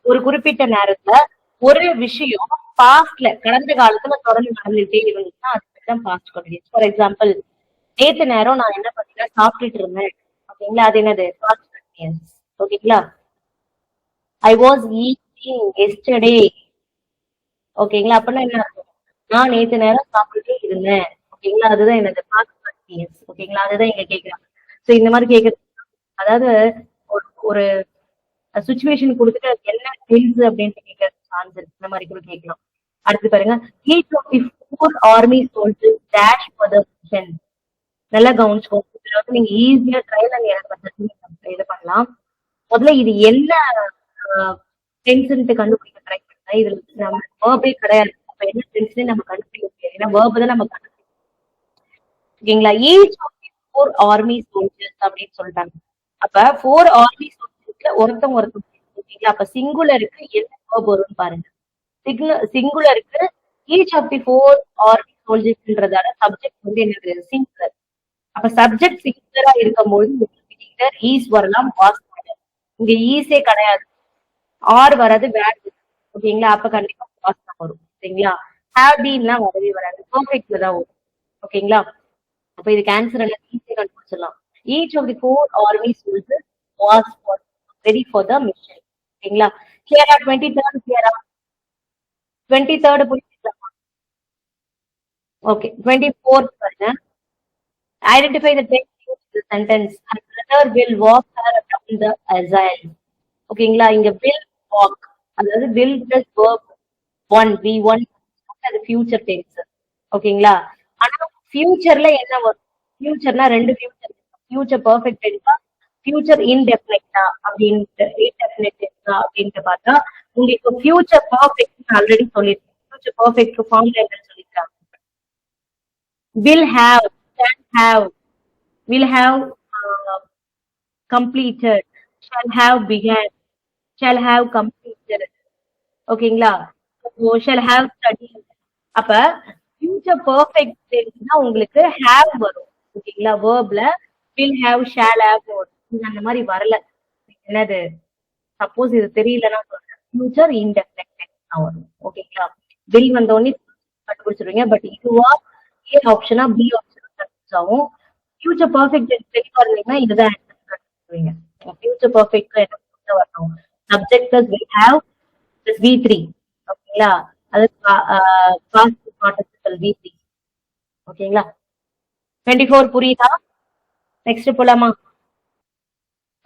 ஒரு குறிப்பிட்ட நேரத்துல ஒரு விஷயம் பாஸ்ட்ல கடந்த காலத்துல தொடர்ந்து நடந்துகிட்டே இருந்துச்சுன்னா அதுதான் பாஸ்ட் கண்டினியூஸ். ஃபார் எக்ஸாம்பிள், நேத்து நேரம் நான் என்ன பண்ணீங்கன்னா சாப்பிட்டுட்டு இருந்தேன். ஓகேங்களா, அது என்னது பாஸ்ட் கண்டினியூஸ். ஓகேங்களா, ஐ வாஸ் ஈட்டிங் எஸ்டர்டே. ஓகேங்களா, அப்படின்னா என்ன அர்த்தம்? நான் நேத்து நேரம் சாப்பிட்டுட்டே இருந்தேன். ஓகேங்களா, அதுதான் என்னது பாஸ்ட் கண்டினியூஸ். ஓகேங்களா, அதுதான் இங்க கேக்குறாங்க. சோ இந்த மாதிரி கேக்குறது, அதாவது ஒரு ஒரு சுச்சுவேஷன் கொடுத்துட்டு அது என்ன ஹில்ஸ் அப்படின்ட்டு கேட்க சான்ஸ் இருக்கு. இந்த மாதிரி கூட கேட்கலாம். அடுத்து பாருங்க, each of the four army soldiers dash for the mission. நல்லா கவனிச்சுக்கோங்க. இதுல வந்து நீங்க ஈஸியா ட்ரையல் அண்ட் எரர் மெத்தட் இது பண்ணலாம். முதல்ல இது என்ன டென்ஷன்ட்டு கண்டுபிடிக்க ட்ரை பண்ணுங்க. இதுல நம்ம வேர்பே கிடையாது. அப்ப என்ன டென்ஷன் நம்ம கண்டுபிடிக்க முடியாது. ஏன்னா வேர்பு தான் நம்ம கண்டுபிடிக்கணும். ஓகேங்களா, each of the four army soldiers அப்படின்னு சொல்லிட்டாங்க. அப்ப ஃபோர் ஆர்மி சோல்ஜர்ஸ்ல ஒருத்தவங்க. ஓகேங்களா, அப்ப சிங்குலருக்கு என்ன வேர்ப் வரும்னு பாருங்க. சிங்குலருக்கு each of the four army சோல்ஜர்ஸ்ன்றதால சப்ஜெக்ட் வந்து என்னது சிங்குலர். அப்ப சப்ஜெக்ட் சிங்குலரா இருக்கும்போது உங்களுக்கு ஈஸ் வரலாம், வாஸ் வரலாம். இங்க ஈஸே கிடையாது, ஆர் வராது, வேட். ஓகேங்களா, அப்ப கண்டிப்பா வாஸ் தான் வரும். சரிங்களா, ஹேவ் பீன்லாம் வரவே வராது, பெர்ஃபெக்ட்ல தான் வரும். ஓகேங்களா, அப்ப இதுக்கு ஆன்சர் என்ன ஈஸியா கண்டுபிடிச்சிடலாம். Each of the four army soldiers was ready for the mission. ஓகேங்களா, கிளியரா? 23rd கிளியரா? 23rd புரிஞ்சுக்கலாமா? ஓகே, 24th பாருங்க. Identify the text use the sentence and brother will walk her around the aisle. ஓகேங்களா, இங்க வில் வாக், அதாவது will plus verb one V one, அது future tense. ஓகேங்களா, ஆனா ஃபியூச்சர்ல என்ன வரும்? ஃபியூச்சர்னா ரெண்டு ஃபியூச்சர், ஃபியூச்சர் பெர்ஃபெக்ட் டென்ஸா, ஃபியூச்சர் இன்டெஃபினைட்டா அப்படின்ட்டு, இன்டெஃபினைட் டென்ஸா அப்படின்ட்டு பார்த்தா உங்களுக்கு ஃபியூச்சர் பெர்ஃபெக்ட் ஆல்ரெடி சொல்லிருக்கேன். ஃபியூச்சர் பெர்ஃபெக்ட் ஃபார்ம்ல என்னன்னு சொல்லிருக்காங்க. will have, can have, will have completed, shall have began, shall have completed. ஓகேங்களா, shall have studied. அப்ப future perfect tense தான் உங்களுக்கு have வரும். ஓகேங்களா, verbல will have, shall have வரும். அந்த மாதிரி வரல. என்னது, சப்போஸ் இது தெரியலன்னா சொல்றேன், ஃபியூச்சர் இன்டெஃபினைட் டென்ஸ் தான் வரும். ஓகேங்களா, will வந்தோடனே கண்டுபிடிச்சிருவீங்க. பட் இதுவா ஏ ஆப்ஷனா பி ஆப்ஷனா கன்ஃபியூஸ் ஆகும். ஃபியூச்சர் பெர்ஃபெக்ட் டென்ஸ் தெளிவா இருந்தீங்கன்னா இதுதான் ஆன்சர் கண்டுபிடிச்சிருவீங்க. ஃபியூச்சர் பெர்ஃபெக்ட் என்ன வரணும்? Subject plus will have plus V3. ஓகேங்களா, அது பாஸ்ட் பார்ட்டிசிபிள் V3. ஓகேங்களா, 24 புரியுதா? நெக்ஸ்ட் போலாமா?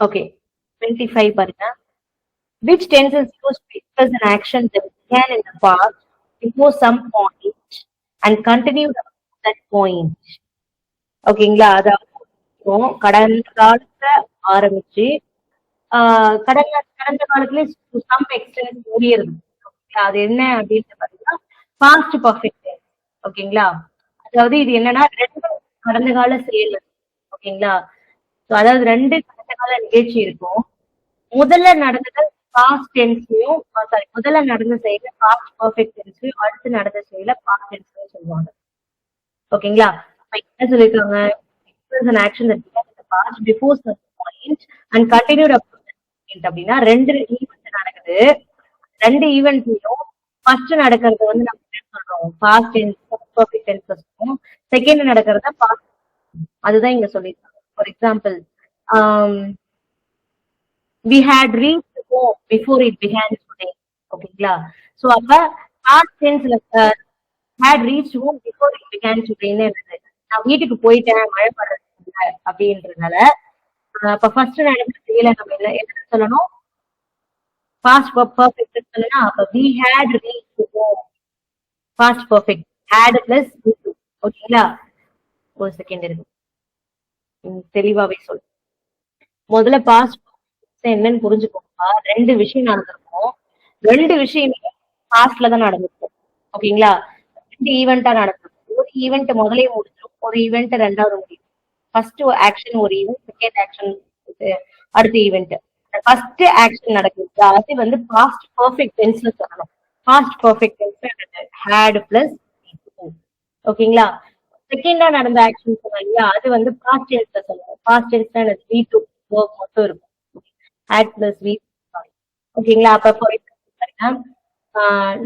ஓகே, 25 பாருங்க. Which tense is used to express an action that began in the past before some point and continued up to that point? ஓகேங்களா, அதாவது கடந்த காலத்துல ஆரம்பிச்சு கடந்த கடந்த காலத்துல சம் எக்ஸ்டென்ட் முடியிருது. அது என்ன அப்படின்னு பாத்தீங்கன்னா பாஸ்ட் பர்ஃபெக்ட் டென்ஸ். ஓகேங்களா, அதாவது இது என்னன்னா ரெண்டு கடந்த கால செயல். ஓகேங்களா, அதாவது ரெண்டு கடந்த கால நிகழ்ச்சி இருக்கும். முதல்ல நடந்தது பாஸ்ட் டென்ஸ்லயும், சாரி, முதல்ல நடந்த செயல பாஸ்ட் பர்ஃபெக்ட் டென்ஸ்லயும், அடுத்து நடந்த செயல பாஸ்ட் டென்ஸ்லயும் சொல்லுவாங்க. ஓகேங்களா, என்ன சொல்லிருக்காங்க? an action that began in the past before some point and continued up to that point அப்படின்னா ரெண்டு ஈவெண்ட் நடக்குது. ரெண்டு ஈவெண்ட்லயும் ஃபர்ஸ்ட் நடக்கிறது வந்து நம்ம என்ன சொல்றோம்? பாஸ்ட் டென்ஸ், பர்ஃபெக்ட் டென்ஸ் சொல்லுவோம். செகண்ட் நடக்கிறத பாஸ்ட், அதுதான் இங்க சொல்லிருக்காங்க. For example, we had reached home before it began today. ஓகேங்களா, சோ அப்ப past tenseல had reached home before it began today என்னது? நான் வீட்டுக்கு போயிட்டேன் மழை படுறது அப்படின்றதுனால அப்ப ஃபர்ஸ்ட் நடந்த செயலை நம்ம என்ன சொல்லணும்? பாஸ்ட் பர்ஃபெக்ட் சொல்லணும். அப்ப we had reached home, past perfect, had plus V2. ஓகேங்களா, ஒரு செகண்ட் இருக்கு, தெளிவாவே சொல்லு. முதல்ல பாஸ்ட் என்னன்னு புரிஞ்சுக்கோங்க. ரெண்டு விஷயம் நடந்திருக்கும். ரெண்டு விஷயமே பாஸ்ட்ல தான் நடந்திருக்கும். ஓகேங்களா, ரெண்டு ஈவெண்டா நடந்திருக்கும். ஒரு ஈவெண்ட் முதலே முடிஞ்சிடும், ஒரு ஈவெண்ட் ரெண்டாவது முடியும். ஃபர்ஸ்ட் ஆக்ஷன் ஒரு ஈவெண்ட், செகண்ட் ஆக்ஷன் அடுத்த ஈவெண்ட். ஃபர்ஸ்ட் ஆக்ஷன் நடக்குது அது வந்து பாஸ்ட் பர்ஃபெக்ட் டென்ஸ்ல சொல்லணும். Past perfect tense had plus V2. ஓகேங்களா, செகண்டா நடந்த ஆக்ஷன் சொன்னீங்களா, அது வந்து பாஸ்ட் டென்ஸ்ல சொல்லணும். பாஸ்ட் டென்ஸ்ல V2 ஒர்க் மட்டும் இருக்கும். had plus V2. ஓகேங்களா, அப்ப ஃபார் எக்ஸாம்பிள்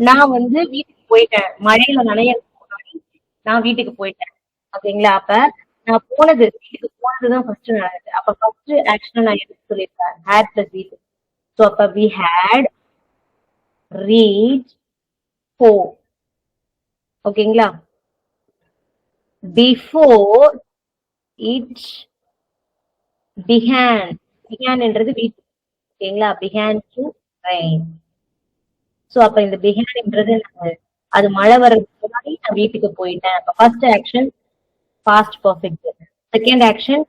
நான் வந்து வீட்டுக்கு போயிட்டேன். மழையில நனையறதுக்கு முன்னாடி நான் வீட்டுக்கு போயிட்டேன். ஓகேங்களா? அப்ப நான் போனது வீட்டுக்கு போனதுதான் ஃபர்ஸ்ட் நடந்தது. அப்ப ஃபர்ஸ்ட் ஆக்ஷன் நான் எடுத்து சொல்லியிருக்கேன். had plus வீட்டு. ஸோ அப்ப we had reached home. ஓகேங்களா? before it began. beganன்றது வீட்டு. ஓகேங்களா? began to rain. சோ அப்ப இந்த பிஹேன்ன்றது அது மழை வர்றதுக்கு முன்னாடி நான் வீட்டுக்கு போயிட்டேன். அப்ப first action past perfect, second action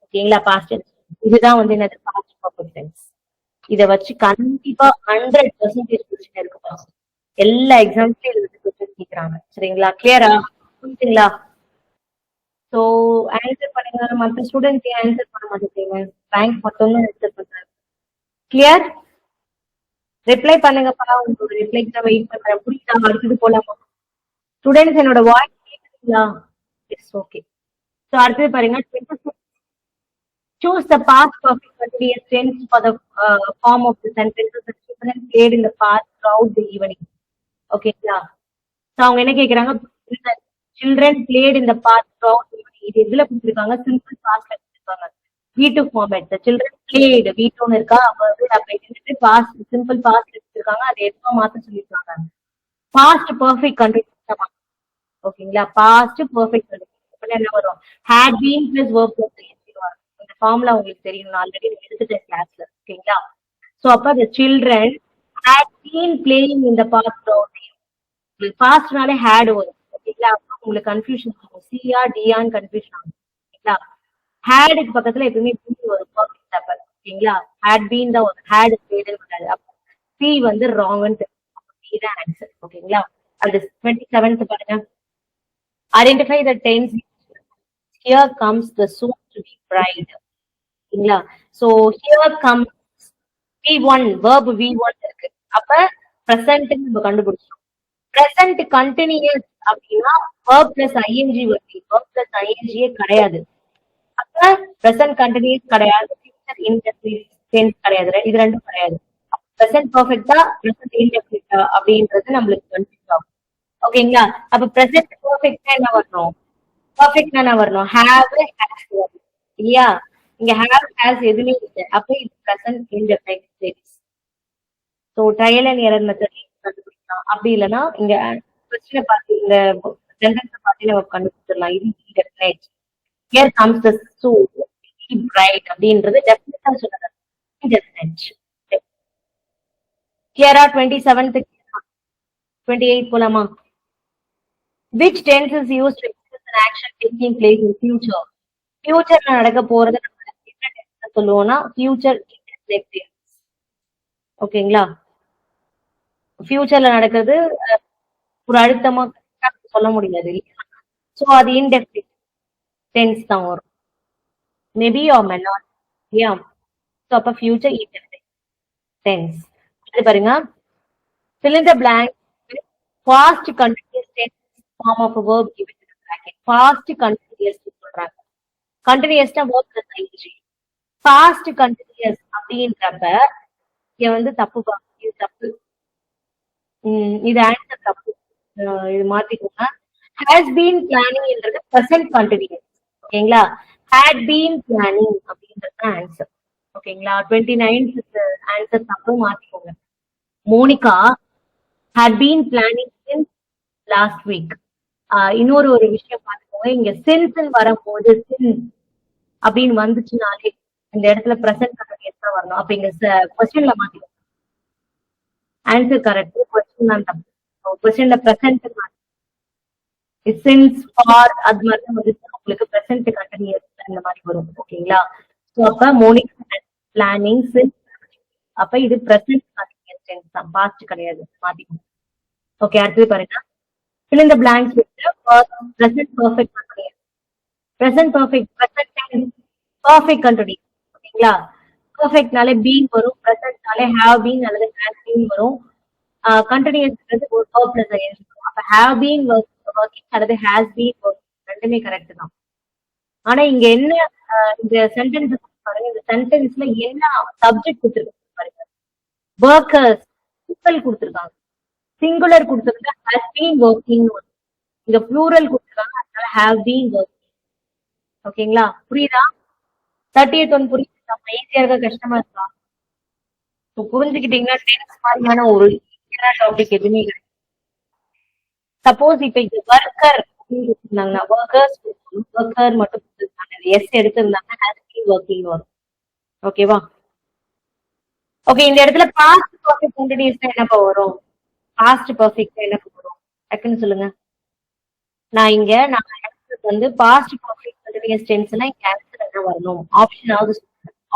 ஓகேங்களா பாஸ்ட் டென்ஸ். இதுதான் வந்து என்னது பாஸ்ட் பர்ஃபெக்ட் டென்ஸ். இத வச்சு கண்டிப்பா 100% கொஸ்டின் இருக்கு. எல்லா எக்ஸாம்ஸ்லயும் இது கொஸ்டின் கேக்குறாங்க. சரிங்களா? கிளியரா? புரியுதுங்களா? சோ ஆன்சர் பண்ணுங்க. மத்த ஸ்டூடெண்ட்ஸ் ஆன்சர் பண்ண மாட்டேங்கிறீங்க. பேங்க் மட்டும் தான் ஆன்சர் பண்றாங்க. கிளியர்? ரிப்ளை பண்ணுங்கப்பா. உங்களோட ரிப்ளைக்கு தான் வெயிட் பண்றேன். புரியுதா? அடுத்தது போலாமா? ஸ்டூடெண்ட்ஸ் என்னோட வாய்ஸ் கேக்குதுங்களா? It's okay. சோ அடுத்தது பாருங்க. Choose the past perfect continuous tense for the form of the sentences that children played in the park throughout the evening. ஓகேங்களா? சோ அவங்க என்ன கேக்குறாங்க? children played in the park throughout the evening. இது எதுல கொடுத்திருக்காங்க? Simple பாஸ்ட்ல கொடுத்திருக்காங்க. V2 format. the children played V2 இருக்கா? அப்ப வந்து அப்ப பாஸ்ட் சிம்பிள் பாஸ்ட் எடுத்திருக்காங்க. அதை எதுவும் மாத்த சொல்லிருக்காங்க. Past perfect continuous. ஓகேங்களா? பாஸ்ட் பெர்ஃபெக்ட் கண்டினியூஸ் என்ன வரும்? had been plus verb plus ing வரும். இந்த ஃபார்முலா உங்களுக்கு தெரியும். ஆல்ரெடி நீங்க எடுத்துட்டேன் கிளாஸ்ல. ஓகேங்களா? சோ அப்ப the children had been playing in the park throughout the evening. பாஸ்ட்னாலே had வரும். ஓகேங்களா? அப்ப உங்களுக்கு கன்ஃபியூஷன் ஆகும். சியா டியான்னு கன்ஃபியூஷன் ஆகும். ஓகேங்களா? ஹேடுக்கு பக்கத்துல எப்பவுமே பி வரும். ஓகேங்களா? had been தான் வரும். had played வராது. அப்ப சி வந்து ராங்னு தான் ஆன்சர். ஓகேங்களா? அது 27th பாருங்க. Identify the tense. Here comes the soon to be bride. ஓகேங்களா? So here comes V1 verb V1 இருக்கு. அப்ப present நம்ம கண்டுபிடிச்சோம். present continuous அப்படின்னா verb plus ing வருது. verb plus ing கிடையாது. அப்ப present continuous கிடையாது. future indefinite tense கிடையாது. இது ரெண்டும் கிடையாது. present perfect present indefinite அப்படின்றது நம்மளுக்கு கன்ஃபியூஸ் ஆகும். ஓகேங்களா? அப்ப present perfect என்ன வரணும்? perfect என்ன வரணும்? have has வரணும். இல்லையா? இங்க have has எதுவுமே இல்லை. அப்ப இது present indefinite tense. So trial and error method கண்டுபிடிக்கலாம். அப்படி இல்லைன்னா இங்க கொஸ்டினை பார்த்து இந்த சென்டென்ஸை பார்த்து நம்ம கண்டுபிடிச்சிடலாம். இது indefinite. Here comes the soon to be bride அப்படின்றது டெஃபினட்டா சொல்லுங்க. indefinite. Clear-ஆ? 27th 28 போலாமா? Which tense is used to express an action taking place in future? ஃபியூச்சர்ல நடக்க போறது நம்ம என்ன டென்ஸ் சொல்லுவோம்னா ஃபியூச்சர் இன்டெஃபினிட் டென்ஸ். ஓகேங்களா? ஃபியூச்சர்ல நடக்கிறது ஒரு அழுத்தமா சொல்ல முடியாது. சோ அது இன்டெஃபினிட் டென்ஸ் தான் வரும். Maybe R may not. இல்லையா? சோ அப்ப ஃபியூச்சர் இன்டெஃபினிட் டென்ஸ். அது பாருங்க. fill in the blank with past continuous tense form of a verb given in the bracket. past continuous சொல்றாங்க. continuous னா verb plus ing. past continuous அப்படின்றப்ப இங்க வந்து தப்பு. இது தப்பு. இது ஆன்சர் தப்பு. இது மாத்திக்கோங்க. has been planning என்றது present continuous. ஓகேங்களா? had been planning அப்படின்றது ஆன்சர். ஓகேங்களா? 29th ஆன்சர் தப்பு, மாத்திக்கோங்க. Monica had been planning since last week. இன்னொரு ஒரு விஷயம் பார்த்துக்கோங்க. இங்க since வரும்போது since அப்படின்னு வந்துச்சுனாலே இந்த இடத்துல present continuous தான் வரணும். அப்ப இங்க கொஸ்டின்ல மாத்திக்கோங்க. ஆன்சர் கரெக்ட், கொஸ்டின் தான் தப்பு. கொஸ்டின்ல present since for அது மாதிரி தான் வந்து உங்களுக்கு present continuous இந்த மாதிரி வரும். ஓகேங்களா? சோ அப்ப மோனிகா planning since, அப்ப இது present continuous tense தான், past கிடையாது. மாத்திக்கோங்க. ஓகே, அடுத்தது பாருங்க. fill in the blanks with present perfect continuous. present perfect present tense perfect continuous. ஓகேங்களா? perfectனாலே been வரும், presentனாலே have been அல்லது has been வரும். continuousன்றது ஒரு verb plus ing. அப்ப have been working அல்லது has been working ரெண்டுமே கரெக்ட் தான். ஆனா இங்க என்ன இந்த சென்டென்ஸ் பாருங்க. இந்த சென்டென்ஸ்ல என்ன சப்ஜெக்ட் கொடுத்திருக்கு பாருங்க. workers கொடுத்திருக்காங்க. சிங்குலர் கொடுத்திருக்காங்க has been working. இங்க plural கொடுத்திருக்காங்க, அதனால have been working. ஓகேங்களா? புரியுதா? 30th ஒன் புரியுதா? ஈஸியா இருக்கா, கஷ்டமா இருக்கா? புரிஞ்சுக்கிட்டீங்கன்னா டென்ஸ் மாதிரியான ஒரு டாபிக் எதுவுமே கிடையாது. சப்போஸ் இப்ப இது ஒர்க்கர் அப்படின்னு கொடுத்திருந்தாங்கன்னா ஒர்க்கர்ஸ் ஒர்க்கர் மட்டும் கொடுத்திருந்தாங்க, எஸ் எடுத்திருந்தாங்க has been working வரும். ஓகேவா? ஓகே, இந்த இடத்துல பாஸ்ட் பர்ஃபெக்ட் கண்டினியூஸ்னா என்னப்பா வரும்? பாஸ்ட் பர்ஃபெக்ட் என்ன வரும் டக்குன்னு சொல்லுங்க. நான் வந்து பாஸ்ட் பர்ஃபெக்ட் கண்டினியூஸ் டென்ஸ்னா இங்க ஆன்சர் என்ன வரணும்? ஆப்ஷனாவது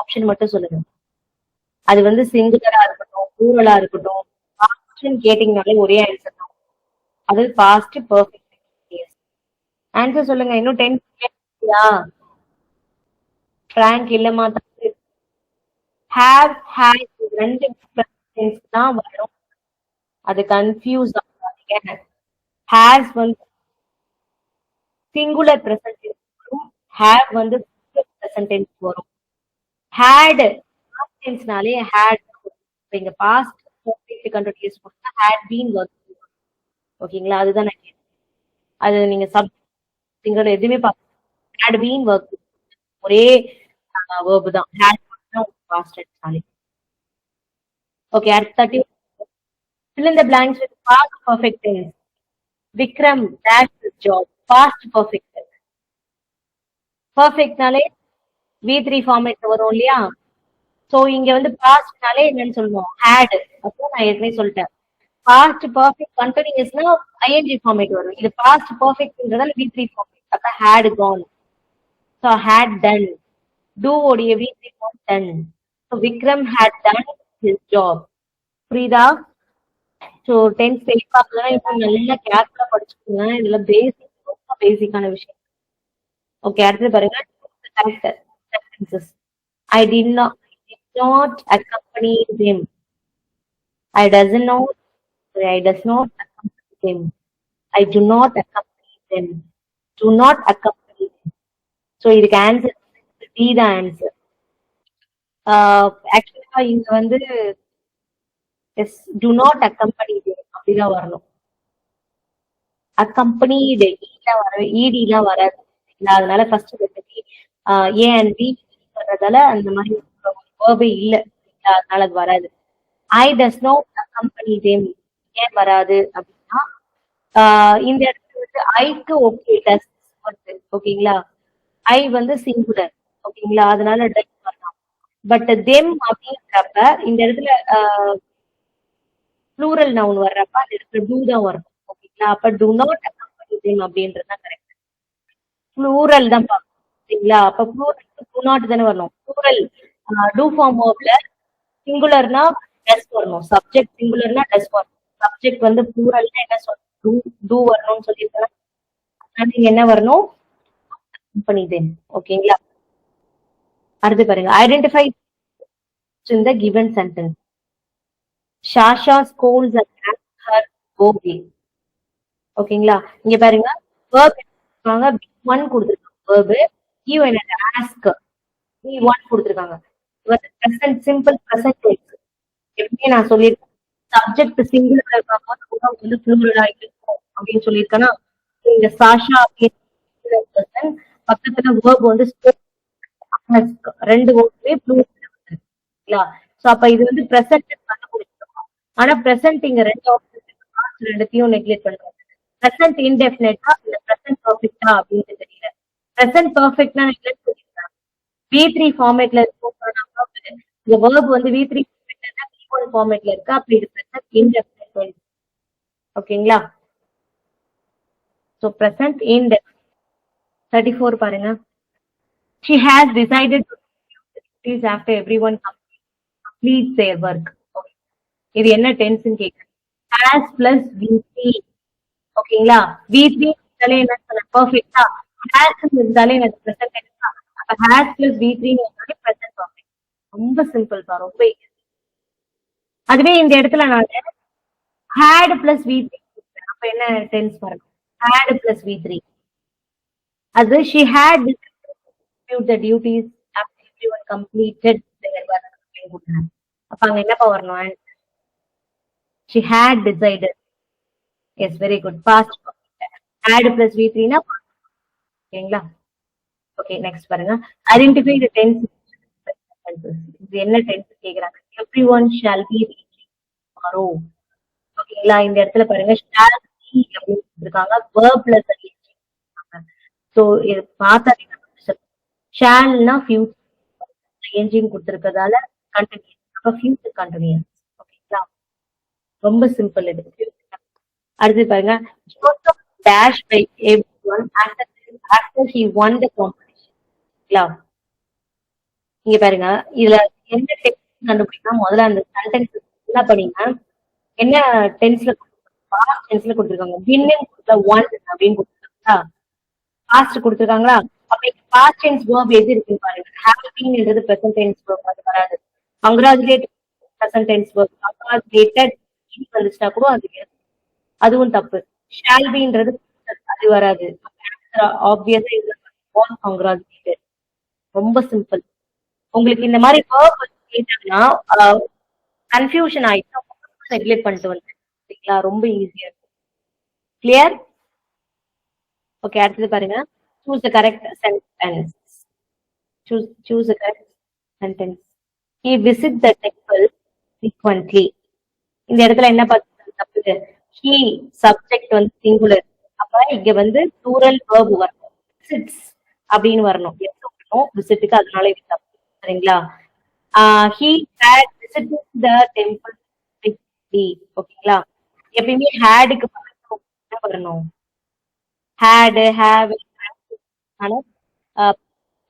ஆப்ஷன் மட்டும் சொல்லுங்க. அது வந்து சிங்குலரா இருக்கட்டும், ப்ளூரலா இருக்கட்டும், ஆப்ஷன் கேட்டீங்கனாலே ஒரே ஆன்சர் தான். அது பாஸ்ட் பர்ஃபெக்ட் கண்டினியூஸ். ஆன்சர் சொல்லுங்க. இன்னும் 10 இல்லையா? ஃப்ராங்க் இல்லமா? ஹேவ் ஹேஸ் ரெண்டு டென்ஸ் தான் வரும். அது கன்ஃபியூஸ் ஆகாதீங்க. ஹேஸ் வந்து சிங்குலர் பிரசன்ட் டென்ஸ் வரும், ஹேவ் வந்து பிரசன்ட் டென்ஸ் வரும். ஹேட் பாஸ்ட் டென்ஸ்னாலே ஹேட். இங்க பாஸ்ட் பர்ஃபெக்ட் கண்டினியூஸ் கொடுத்தா ஹேட் பீன் வொர்க்கிங். ஓகேங்களா? அதுதான் நான் கேட்டேன். அது நீங்க சிங்குலர் எதுவுமே பார்க்க ஹேட் பீன் வொர்க்கிங் ஒரே வேர்ப் தான். ஹேட் மட்டும் பாஸ்ட் டென்ஸ்னாலே. ஓகே, அடுத்து 30. fill in the blanks with past perfect tense. Vikram dash his job. Past perfect tense. பர்ஃபெக்ட்னாலே V3 format வரும் இல்லையா? சோ இங்க வந்து பாஸ்ட்னாலே என்னன்னு சொல்லுவோம்? ஹேட். அப்போ நான் ஏற்கனவே சொல்லிட்டேன். பாஸ்ட் பர்ஃபெக்ட் கண்டினியூஸ்னா ING ஃபார்மேட் வரும். இது பாஸ்ட் பர்ஃபெக்ட்ன்றதால V3 ஃபார்மேட். அப்ப had gone. So had done. Do ஓடிய V3 form done. So Vikram had done his job. புரியுதா? ஸோ 10th தெளிவாக்கலாம். இப்போ நல்லா கேர்ஃபுல்லா படிச்சுக்கோங்க. இதெல்லாம் பேசிக், ரொம்ப பேசிக்கான விஷயம். ஓகே, அடுத்து பாருங்க. Sentences. I did not accompany them. I does not accompany them. I do not accompany them. Do not accompany them. So இதுக்கு ஆன்சர் டி தான் ஆன்சர். ஆக்சுவலா இங்க வந்து do not accompany them அப்படிதான் வரணும். accompanied ஈடிலாம் வராது. அதனால ஃபர்ஸ்ட் ஏ அண்ட் பி வர்றதால அந்த மாதிரி வேர்பே இல்ல, அதனால அது வராது. ஐ டஸ் நாட் accompany them ஏன் வராது அப்படின்னா இந்த இடத்துல வந்து ஐக்கு ஓகே டஸ் ஓகேங்களா? ஐ வந்து சிங்குலர். ஓகேங்களா? அதனால டஸ் வரலாம். பட் தெம் அப்படின்றப்ப இந்த இடத்துல ப்ளூரல் நவுன் வர்றப்ப அந்த இடத்துல டூ தான் வரும். ஓகேங்களா? அப்ப டு நாட் அக்கம்பனி தெம் அப்படின்றது தான் கரெக்ட். ப்ளூரல் தான் பார்க்கணும். சரிங்களா? அப்ப ப்ளூரல் டு நாட் தானே வரணும். ப்ளூரல் டூ ஃபார்ம் ஆஃப்ல சிங்குலர்னா டஸ் வரணும். சப்ஜெக்ட் சிங்குலர்னா டஸ் வரணும். சப்ஜெக்ட் வந்து ப்ளூரல்னா என்ன சொல்லணும்? டூ வரணும்னு சொல்லியிருக்கேன். அதனால நீங்க என்ன வரணும்? Accompany them. ஓகேங்களா? அடுத்து பாருங்க. Identify in the given sentence. Shasha scolds and asks her go away. ஓகேங்களா? இங்க பாருங்க, verb எடுத்துருக்காங்க, B1 கொடுத்துருக்காங்க. verb give and ask B1 கொடுத்துருக்காங்க. present simple present tense. எப்படியே நான் சொல்லியிருக்கேன், சப்ஜெக்ட் சிங்குலர் இருக்கும்போது வந்து ப்ளூரலா இருக்கும் அப்படின்னு சொல்லியிருக்கேன்னா, இந்த சாஷா அப்படின்னு பக்கத்துல verb வந்து ரெண்டு வேர்டுமே ப்ளூரல். சோ அப்ப இது வந்து பிரசன்ட் கண்டுபிடிச்சிருக்கோம். ஆனா பிரசன்ட் இங்க ரெண்டுத்தையும் நெக்லெக்ட் பண்றோம். பிரசன்ட் இன்டெஃபினட்டா இல்ல பிரசன்ட் பர்ஃபெக்ட்டா அப்படின்னு தெரியல. பிரசன்ட் பர்ஃபெக்ட்னா நெக்லெக்ட் பண்ணிருக்காங்க. V3 ஃபார்மேட்ல இருக்கும். இந்த வேர்ப் வந்து V3 V1 ஃபார்மேட்ல இருக்கு. அப்படி இது பிரசன்ட் இன்டெஃபினட். ஓகேங்களா? So present indefinite. 34 பாருங்க. She has decided to duties after everyone completes their work. இது என்ன டென்ஸ்னு கேக்குறேன். has plus V3. ஓகேங்களா? V3 இருந்தாலே என்ன சொல்ல பெர்ஃபெக்ட்டா? has இருந்தாலே எனக்கு பிரசன்ட் டென்ஸ். அப்ப has plus V3 இருந்தாலே பிரசன்ட் பெர்ஃபெக்ட். ரொம்ப சிம்பிள் பா, ரொம்ப ஈஸி. அதுவே இந்த இடத்துல நான் had plus V3 அப்ப என்ன டென்ஸ் வரும்? had plus V3. அது she had the duties after everyone completed their work. அப்ப அங்க என்னப்பா வரணும்? she had decided. Yes, very good. Past perfect. Had plus V3 na ஓகேங்களா? ஓகே நெக்ஸ்ட் பாருங்க. Identify the tense sentences. இது என்ன டென்ஸ் கேக்குறாங்க? Everyone shall be reaching tomorrow. ஓகேங்களா? இந்த இடத்துல பாருங்க ஷால் பி அப்படின்னு கொடுத்திருக்காங்க. verb plus ing. சோ இது பார்த்தாலே ஷால்னா ஃபியூச்சர் ing கொடுத்திருக்கிறதால கண்டினியூஸ். அப்ப ஃபியூச்சர் கண்டினியூஸ். ஓகேங்களா? ரொம்ப சிம்பிள் இது. அடுத்து பாருங்க Joseph dash by everyone after he won the competition. இங்க பாருங்க இதுல என்ன டென்ஸ் கண்டுபிடிக்கணும். முதல்ல அந்த சென்டென்ஸ் என்ன பண்ணீங்க, என்ன டென்ஸ்ல பாஸ்ட் டென்ஸ்ல கொடுத்திருக்காங்க. வின் ஒன் அப்படின்னு கொடுத்திருக்காங்களா, பாஸ்ட் கொடுத்திருக்காங்களா. அப்ப இங்க பாஸ்ட் டென்ஸ் verb எது இருக்குன்னு பாருங்க. have beenன்றது present tense verb அது வராது. congratulate present tense verb. congratulated வந்துச்சுன்னா கூட அதுவும் தப்பு. ஷால் பீன்றது அது வராது. ஆப்வியஸா congratulated. ரொம்ப சிம்பிள். உங்களுக்கு இந்த மாதிரி verb கேட்டாங்கன்னா கன்ஃபியூஷன் ஆயிடுச்சு. ரெகுலேட் பண்ணிட்டு வந்து சரிங்களா, ரொம்ப ஈஸியா இருக்கும். கிளியர்? ஓகே அடுத்தது பாருங்க. choose the correct sentence. choose the correct sentence. he visit the temple frequently. இந்த இடத்துல என்ன பார்த்து தப்பு? he சப்ஜெக்ட் வந்து சிங்குலர். அப்ப இங்க வந்து plural verb வரணும். visits அப்படின்னு வரணும். விசிட்டுக்கு, அதனால இது தப்பு சரிங்களா. he had visited the temple frequently. ஓகேங்களா? எப்பயுமே ஹேடுக்கு என்ன வரணும்? had, have,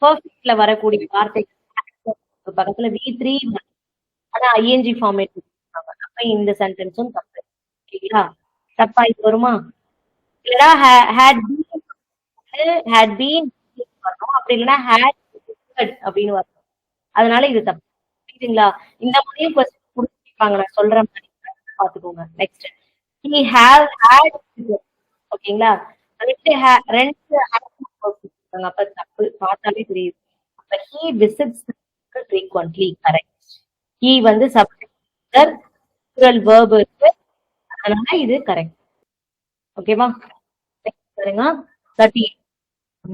பர்ஃபெக்ட்ல வரக்கூடிய வார்த்தை பக்கத்துல V3 ஆனா ING ஃபார்மேட். அப்ப இந்த சென்டென்ஸும் தப்பு. ஓகேங்களா? தப்பா இது வருமா? இல்லைன்னா had been வரணும். அப்படி இல்லைன்னா had அப்படின்னு வரணும். அதனால இது தப்பு. புரியுதுங்களா? இந்த மாதிரியும் கொஸ்டின் கொடுத்துருப்பாங்க. நான் சொல்ற மாதிரி பாத்துக்கோங்க. Next he have had. ஓகேங்களா? ரெண்டு அப்ப தப்பு பார்த்தாலே தெரியுது. அப்ப he visits frequently correct. he வந்து சப்ஜெக்ட் plural verb இருக்கு, அதனால இது கரெக்ட். ஓகேவா? பாருங்க 30.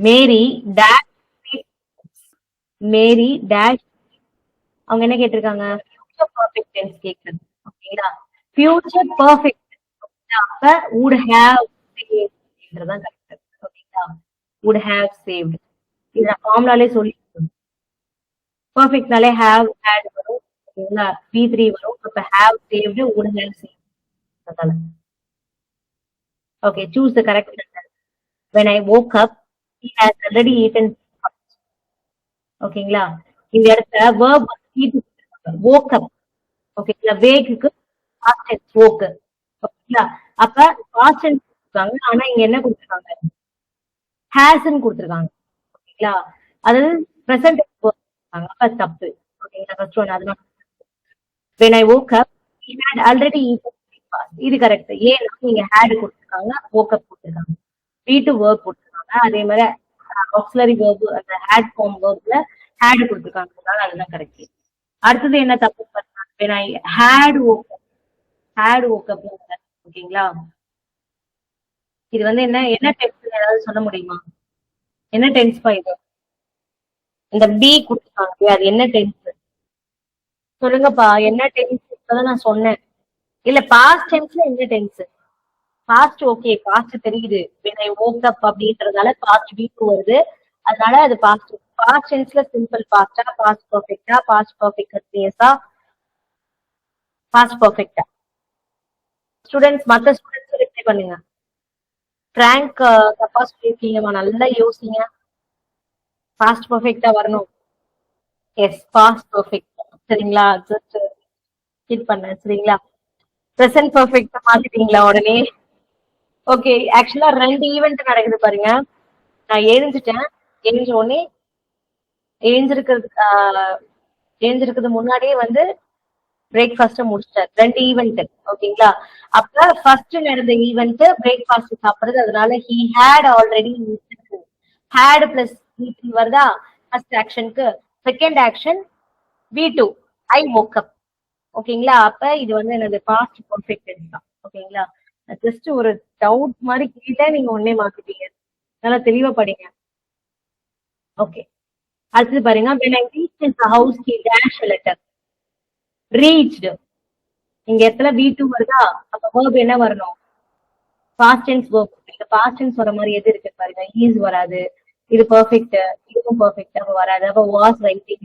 மேரி டேஷ் மேரி டேஷ். அவங்க என்ன கேட்டிருக்காங்க? ஃபியூச்சர் பர்ஃபெக்ட் டென்ஸ் கேக்குறது. ஓகேங்களா? ஃபியூச்சர் பர்ஃபெக்ட் அப்ப would have saved கரெக்ட். ஓகேங்களா? would have saved. இத ஃபார்முலாலே சொல்லி பர்ஃபெக்ட்னாலே have had வரும். ஓகேங்களா? V3 வரும். அப்ப have saved would have saved. Okay, choose the correct sentence. When I woke up, he has already eaten breakfast. ஓகேங்களா? இந்த இடத்துல verb woke up. ஓகேங்களா? வேக்குக்கு past tense woke. ஓகேங்களா? அப்ப past tense கொடுத்திருக்காங்க. ஆனா இங்க என்ன கொடுத்திருக்காங்க? hasன்னு கொடுத்திருக்காங்க. ஓகேங்களா? அதாவது present tense கொடுத்திருக்காங்க. அப்ப தப்பு. ஓகேங்களா? ஃபர்ஸ்ட் ஒன் அதனால when I woke up, he had already eaten breakfast. இது கரெக்ட். ஏன்னா நீங்க had கொடுத்திருக்காங்க, woke up கொடுத்திருக்காங்க. V2 verb கொடுத்திருக்காங்க. அதே மாதிரி auxiliary verb அந்த had form verbல had கொடுத்திருக்காங்க. அதனால அதுதான் கரெக்ட். அடுத்தது என்ன தப்பு பண்ணாங்க? when I had woke up. had woke up. ஓகேங்களா? இது வந்து என்ன டென்ஸ் ஏதாவது சொல்ல முடியுமா? என்ன டென்ஸ் பா இது? இந்த B கொடுத்திருக்காங்க. அது என்ன டென்ஸ் சொல்லுங்கப்பா. என்ன டென்ஸ்? இப்பதான் நான் சொன்னேன். இல்ல பாஸ்ட் டென்ஸ்ல என்ன டென்ஸ்? பாஸ்ட் ஓகே, பாஸ்ட் தெரியுது. when I woke up அப்படின்றதால பாஸ்ட் V2 வருது. அதனால அது பாஸ்ட். பாஸ்ட் டென்ஸ்ல சிம்பிள் பாஸ்டா, பாஸ்ட் பர்ஃபெக்ட்டா, பாஸ்ட் பர்ஃபெக்ட் கண்டினியூஸா, பாஸ்ட் பர்ஃபெக்ட்டா? ஸ்டூடெண்ட்ஸ் மத்த ஸ்டூடெண்ட்ஸ் ரிப்ளை பண்ணுங்க. பிராங்க் தப்பா சொல்லிருக்கீங்கம்மா, நல்லா யோசிங்க. பாஸ்ட் பர்ஃபெக்ட்டா வரணும். Yes, past perfect. சரிங்களா? ஜஸ்ட் ஹிட் பண்ணேன். சரிங்களா? பிரசன்ட் பர்ஃபெக்ட்டா மாத்திட்டீங்களா உடனே? ஓகே, ஆக்சுவலா 2 ஈவெண்ட் நடக்குது பாருங்க. நான் எழுந்துட்டேன். எழுந்த உடனே எழுந்திருக்கிறது முன்னாடியே வந்து பிரேக்ஃபாஸ்ட் முடிச்சிட்டார். 2 ஈவெண்ட். ஓகேங்களா? அப்ப ஃபர்ஸ்ட் நடந்த ஈவெண்ட் பிரேக்ஃபாஸ்ட் சாப்பிடுறது. அதனால he had already eaten. had plus V3 வருதா ஃபர்ஸ்ட் ஆக்ஷனுக்கு. Second action V2 I woke up. ஓகேங்களா? அப்ப இது வந்து என்னது பாஸ்ட் பர்ஃபெக்ட் டென்ஸ் தான். ஓகேங்களா? ஜஸ்ட் ஒரு டவுட் மாதிரி கேட்டா நீங்க உடனே மாத்திட்டீங்க. நல்லா தெளிவா படிங்க. ஓகே. அடுத்தது பாருங்க. when I reached his house he dashed a letter. reached இங்க இடத்துல V2 வருதா? அப்ப verb என்ன வரணும்? Past tense verb. இந்த பாஸ்ட் டென்ஸ் வர மாதிரி எது இருக்கு பாருங்க. is வராது. இது பெர்ஃபெக்ட். இதுவும் பெர்ஃபெக்ட் அப்ப வராது. அப்ப was writing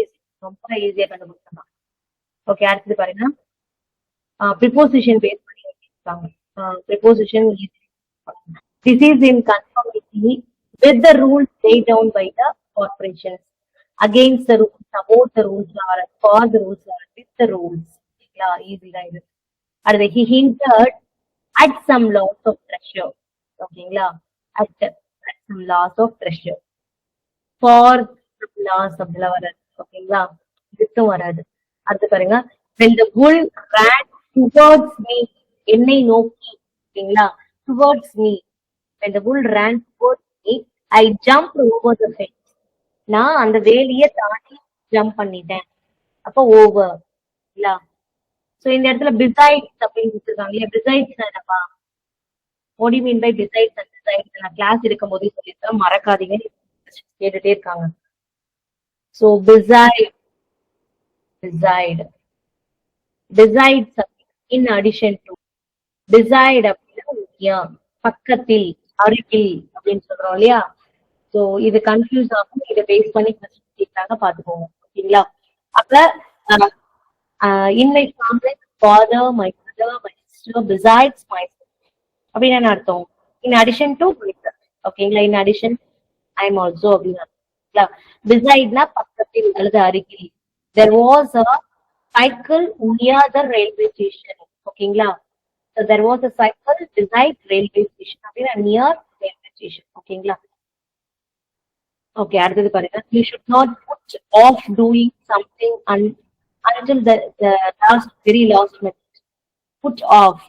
is ரொம்ப ஈஸியா கண்டுபிடிச்சிடலாம். ஓகே. அடுத்தது பாருங்க. ப்ரிபோசிஷன் பேஸ் பண்ணி வச்சிருக்காங்க. Preposition this is in conformity with the rules laid down by the corporations, against the rules, about the rules, or for the rules, or with the rules. Easy தான் இது. அடுத்து he hinted at some loss of treasure. ஓகேங்களா? at some loss of treasure. for some loss அப்படிலாம் வராது. ஓகேங்களா? இதுக்கும் வராது. அடுத்து பாருங்க. when the bull ran towards me, என்னை நோக்கி. ஓகேங்களா? towards me. when the bull ran towards me, I jumped over the fence. நான் அந்த வேலியை தாண்டி ஜம்ப் பண்ணிட்டேன். அப்ப ஓவர். இல்ல சோ இந்த இடத்துல பிசைட்ஸ் அப்படின்னு கொடுத்துருக்காங்க இல்லையா? பிசைட்ஸ் என்னப்பா? what do you mean by besides and besides? நான் கிளாஸ் எடுக்கும் போதே சொல்லியிருக்கேன், மறக்காதீங்க. கேட்டுட்டே இருக்காங்க. So beside, besides in addition to, beside அப்படின்னா பக்கத்தில், அருகில் அப்படின்னு சொல்றோம் இல்லையா? சோ இது கன்ஃபியூஸ் ஆகும். இதை பேஸ் பண்ணி கேட்டாங்க, பாத்துக்கோங்க. ஓகேங்களா? அப்ப in my family, father, my mother, my sister, besides myself அப்படின்னு என்ன அர்த்தம்? in addition to myself. ஓகேங்களா? in addition I am also அப்படின்னு அர்த்தம். besideனா பக்கத்தில் அல்லது அருகில். there was a cycle near the railway station. ஓகேங்களா? so there was a cycle beside railway station அப்படின்னா near railway station. ஓகேங்களா? ஓகே. அடுத்தது பாருங்க. you should not put off doing something until the very last minute. put off.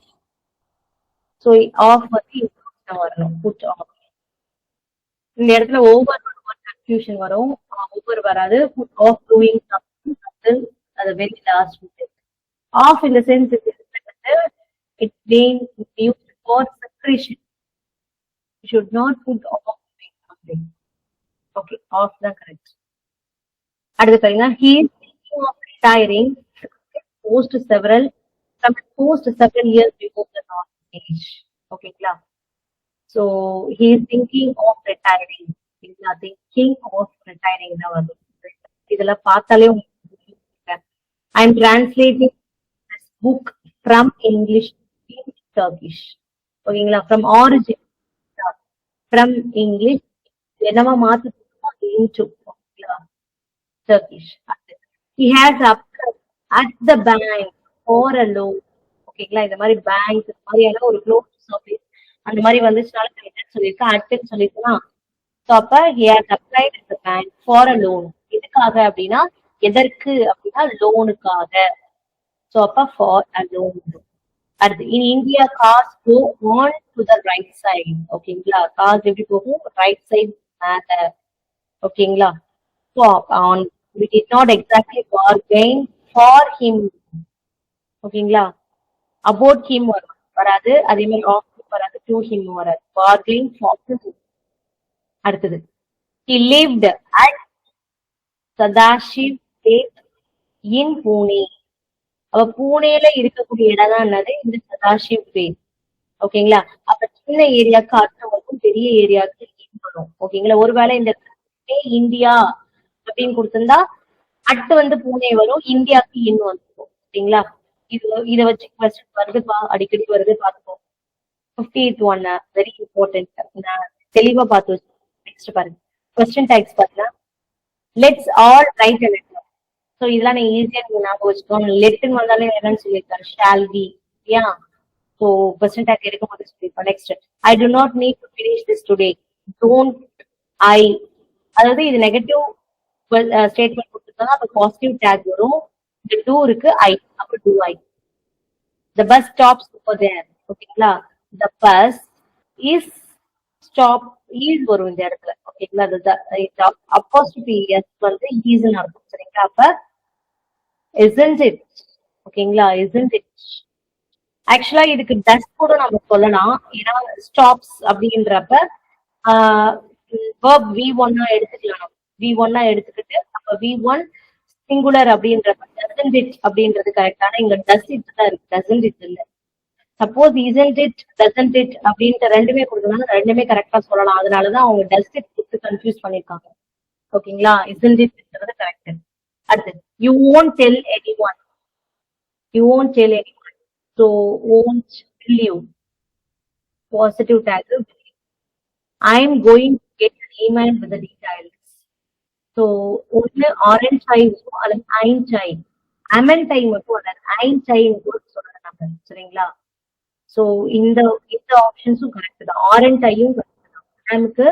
so off வந்து வரணும். put off. இந்த இடத்துல over confusion வரும். Over வராது. put off doing something until the very last minute. off in the sense it's being used for separation. you should not put off doing something. okay, off the correct. அடுத்து பாருங்க. he is thinking of retiring post several years before the normal age. ஓகேங்களா? so he is thinking of retiring. thinking of retiring தான் வருது. இதெல்லாம் பார்த்தாலே I am translating this book from English in Turkish. ஓகேங்களா? from origin, from English என்னமா மாத்து into Turkish. he has applied at the bank for a loan. ஓகேங்களா? இந்த மாதிரி பேங்க் இந்த மாதிரியான ஒரு லோன் சர்வீஸ் அந்த மாதிரி வந்துச்சுனால சொல்லியிருக்கேன். அட்னு சொல்லிருக்கலாம். ஸோ அப்ப he has applied at the bank for a loan. எதுக்காக அப்படின்னா எதற்கு அப்படின்னா லோனுக்காக. ஸோ அப்ப for a loan. அடுத்து in India cars go on to the right side. ஓகேங்களா? cars எப்படி போகும்? ரைட் சைடு மேல. ஓகேங்களா? So on we did not exactly bargain for him. ஓகேங்களா? about him வராது. அதே மாதிரி of him வராது. to him வராது. bargain for him. அடுத்தது he lived at Sadashiv Gate in Pune. அவ பூனேல இருக்கக்கூடிய இடம் தான் என்னது? இந்த சதாசிவ் பேட். ஓகேங்களா? அப்ப சின்ன ஏரியாவுக்கு அர்த்தம் வரும், பெரிய ஏரியாவுக்கு வரும். ஓகேங்களா? ஒருவேளை இந்த இந்தியா அப்படின்னு கொடுத்திருந்தா அட்டு வந்து பூனே வரும், இந்தியாவுக்கு இன் வந்துடும். ஓகேங்களா? இதை வச்சு கொஸ்டின் வருதுப்பா, அடிக்கடி வருது, பாத்துக்கோ. 58th one very important. நான் தெளிவா பார்த்து வச்சு. நெக்ஸ்ட் பாருங்க. கொஸ்டின் டைப்ஸ் பாருங்க. Let's all right a letter. So இதெல்லாம் நீங்க ஈஸியா நீங்க ஞாபகம் வச்சுக்கோங்க. லெட்னு வந்தாலே என்னன்னு சொல்லியிருக்காரு? Shall be. Yeah so question tag இருக்கும் போது சொல்லியிருக்கோம். Next I do not need to finish this today. Don't I. அதாவது இது நெகட்டிவ் ஸ்டேட்மெண்ட் கொடுத்துருக்காங்க. அப்ப பாசிட்டிவ் டேக் வரும். இந்த டூ இருக்கு, ஐ. அப்ப do I. the bus stops over there. ஓகேங்களா? the bus is stop is வரும் இந்த இடத்துல. ஓகேங்களா? apostrophe s வந்து is ன்னு அர்த்தம். சரிங்களா? அப்ப isn't it ஓகேங்களா? isn't it? ஆக்சுவலா இதுக்கு டஸ் கூட நம்ம சொல்லலாம். ஏன்னா ஸ்டாப்ஸ் அப்படின்றப்ப verb V1 எடுத்துக்கலாம். நம்ம V1 எடுத்துக்கிட்டு அப்ப V1 சிங்குலர் அப்படின்றப்ப doesn't it அப்படின்றது கரெக்ட். ஆனா இங்க does it தான் இருக்கு, doesn't it இல்ல. Suppose isn't it, doesn't it அப்படின்ற ரெண்டுமே கொடுக்கணும், ரெண்டுமே கரெக்டா சொல்லலாம். அதனாலதான் அவங்க does it கொடுத்து கன்ஃபியூஸ் பண்ணிருக்காங்க. ஓகேங்களா? isn't it correct. அடுத்து you won't tell anyone. You won't tell anyone. So won't will you. Positive tag. I'm going to get an email with the details. So ஒண்ணு ஆரஞ்ச் ஆயிடுச்சோ அல்லது ஐன்ச் ஆயி amend ஆயி மட்டும் அல்லது ஐன்ச் ஆயி கூட சொல்லலாம் நம்ம. சரிங்களா? சோ இந்த இந்த ஆப்ஷன்ஸும் கரெக்ட் தான். ஆரஞ்ச் ஆயும் கரெக்ட் தான். நமக்கு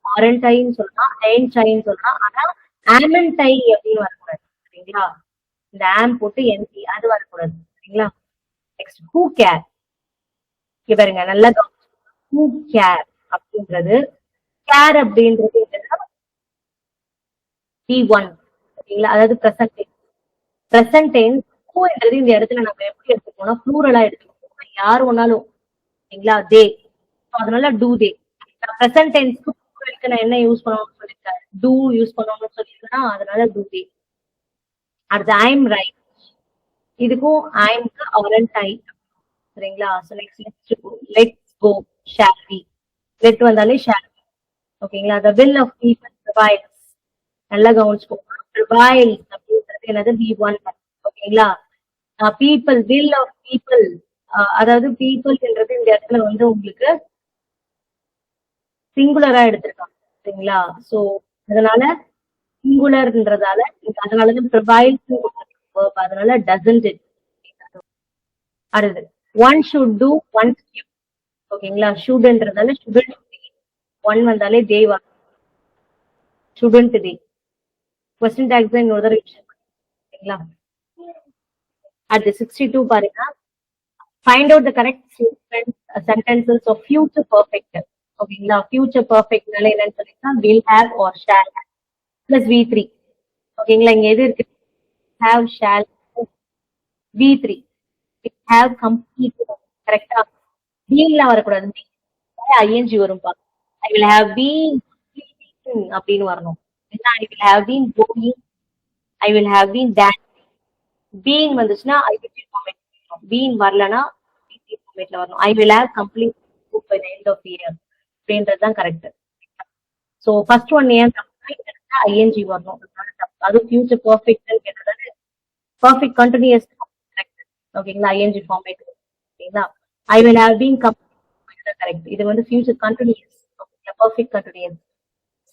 ஆரஞ்ச் ஆயின்னு சொல்லலாம், ஐன்ச் ஆயின்னு சொல்லலாம். ஆனா ஆமெண்ட் ஆயி அப்படின்னு வரக்கூடாது. சரிங்களா? இந்த ஆம் போட்டு என்டி அது வரக்கூடாது. சரிங்களா? Next who care. இங்க பாருங்க நல்லா ஹூ கேர் அப்படின்றது கேர் அப்படின்றது P1 ஓகேங்களா? அதாவது பிரசன்ட் டென்ஸ். பிரசன்ட் டென்ஸ் ஹூன்றது இந்த இடத்துல நம்ம எப்படி எடுத்துக்கோம்னா ப்ளூரலா எடுத்துக்கோம். யார் ஒன்னாலும் ஓகேங்களா? தே. அதனால டூ தே. பிரசன்ட் டென்ஸ்க்கு ப்ளூரலுக்கு நான் என்ன யூஸ் பண்ணணும்னு சொல்லியிருக்கேன், டூ யூஸ் பண்ணணும்னு சொல்லியிருக்கேன். அதனால டூ தே. அடுத்து ஐ எம் ரைட். இதுக்கும் ஐம்க்கு ஆரண்ட் ஐ. சரிங்களா? So next let's go shall we. Let வந்தாலே ஷால் வி. ஓகேங்களா? the will of people prevails. நல்லா கவனிச்சுக்கோங்க. prevails அப்படின்றது என்னது? V1. ஓகேங்களா? people, will of people, அதாவது peopleன்றது இந்த இடத்துல வந்து உங்களுக்கு சிங்குலரா எடுத்திருக்காங்க. சரிங்களா? சோ அதனால சிங்குலர்ன்றதால அதனாலதான் prevails. அதனால doesn't it. அடுத்து one should do, one skip. ஓகேங்களா? ஷுட்ன்றதால shouldn't be. ஒன் வந்தாலே they வா. shouldn't they. கொஸ்டின் டாக்ஸ் தான் இன்னொரு தடவை யூஸ் ஓகேங்களா? அடுத்து 62 பாருங்க. Find out the correct sentences of future perfect. ஓகேங்களா? ஃபியூச்சர் பெர்ஃபெக்ட்னால என்னன்னு சொல்லிட்டா will have or shall have plus V3. ஓகேங்களா? இங்க எது இருக்கு? have, shall, V3. have completed. கரெக்டா? பீங்ல வரக்கூடாது. ING வரும்பா. I will have been அப்படின்னு வரணும். I will have been going, I will have been dancing. Been வந்துச்சுன்னா IPT format. Been வரலனா PT formatல வரணும். I will have complete by the end of the year. அப்படின்றது தான் correct. So first one ஏன் ING வரணும். அது ஃபியூச்சர் பெர்ஃபெக்ட் கேட்டதால perfect continuous correct. ஓகேங்களா? ING format. ஓகேங்களா? I will have been complete correct. இது வந்து ஃபியூச்சர் கண்டினியூஸ். ஓகேங்களா? Perfect continuous.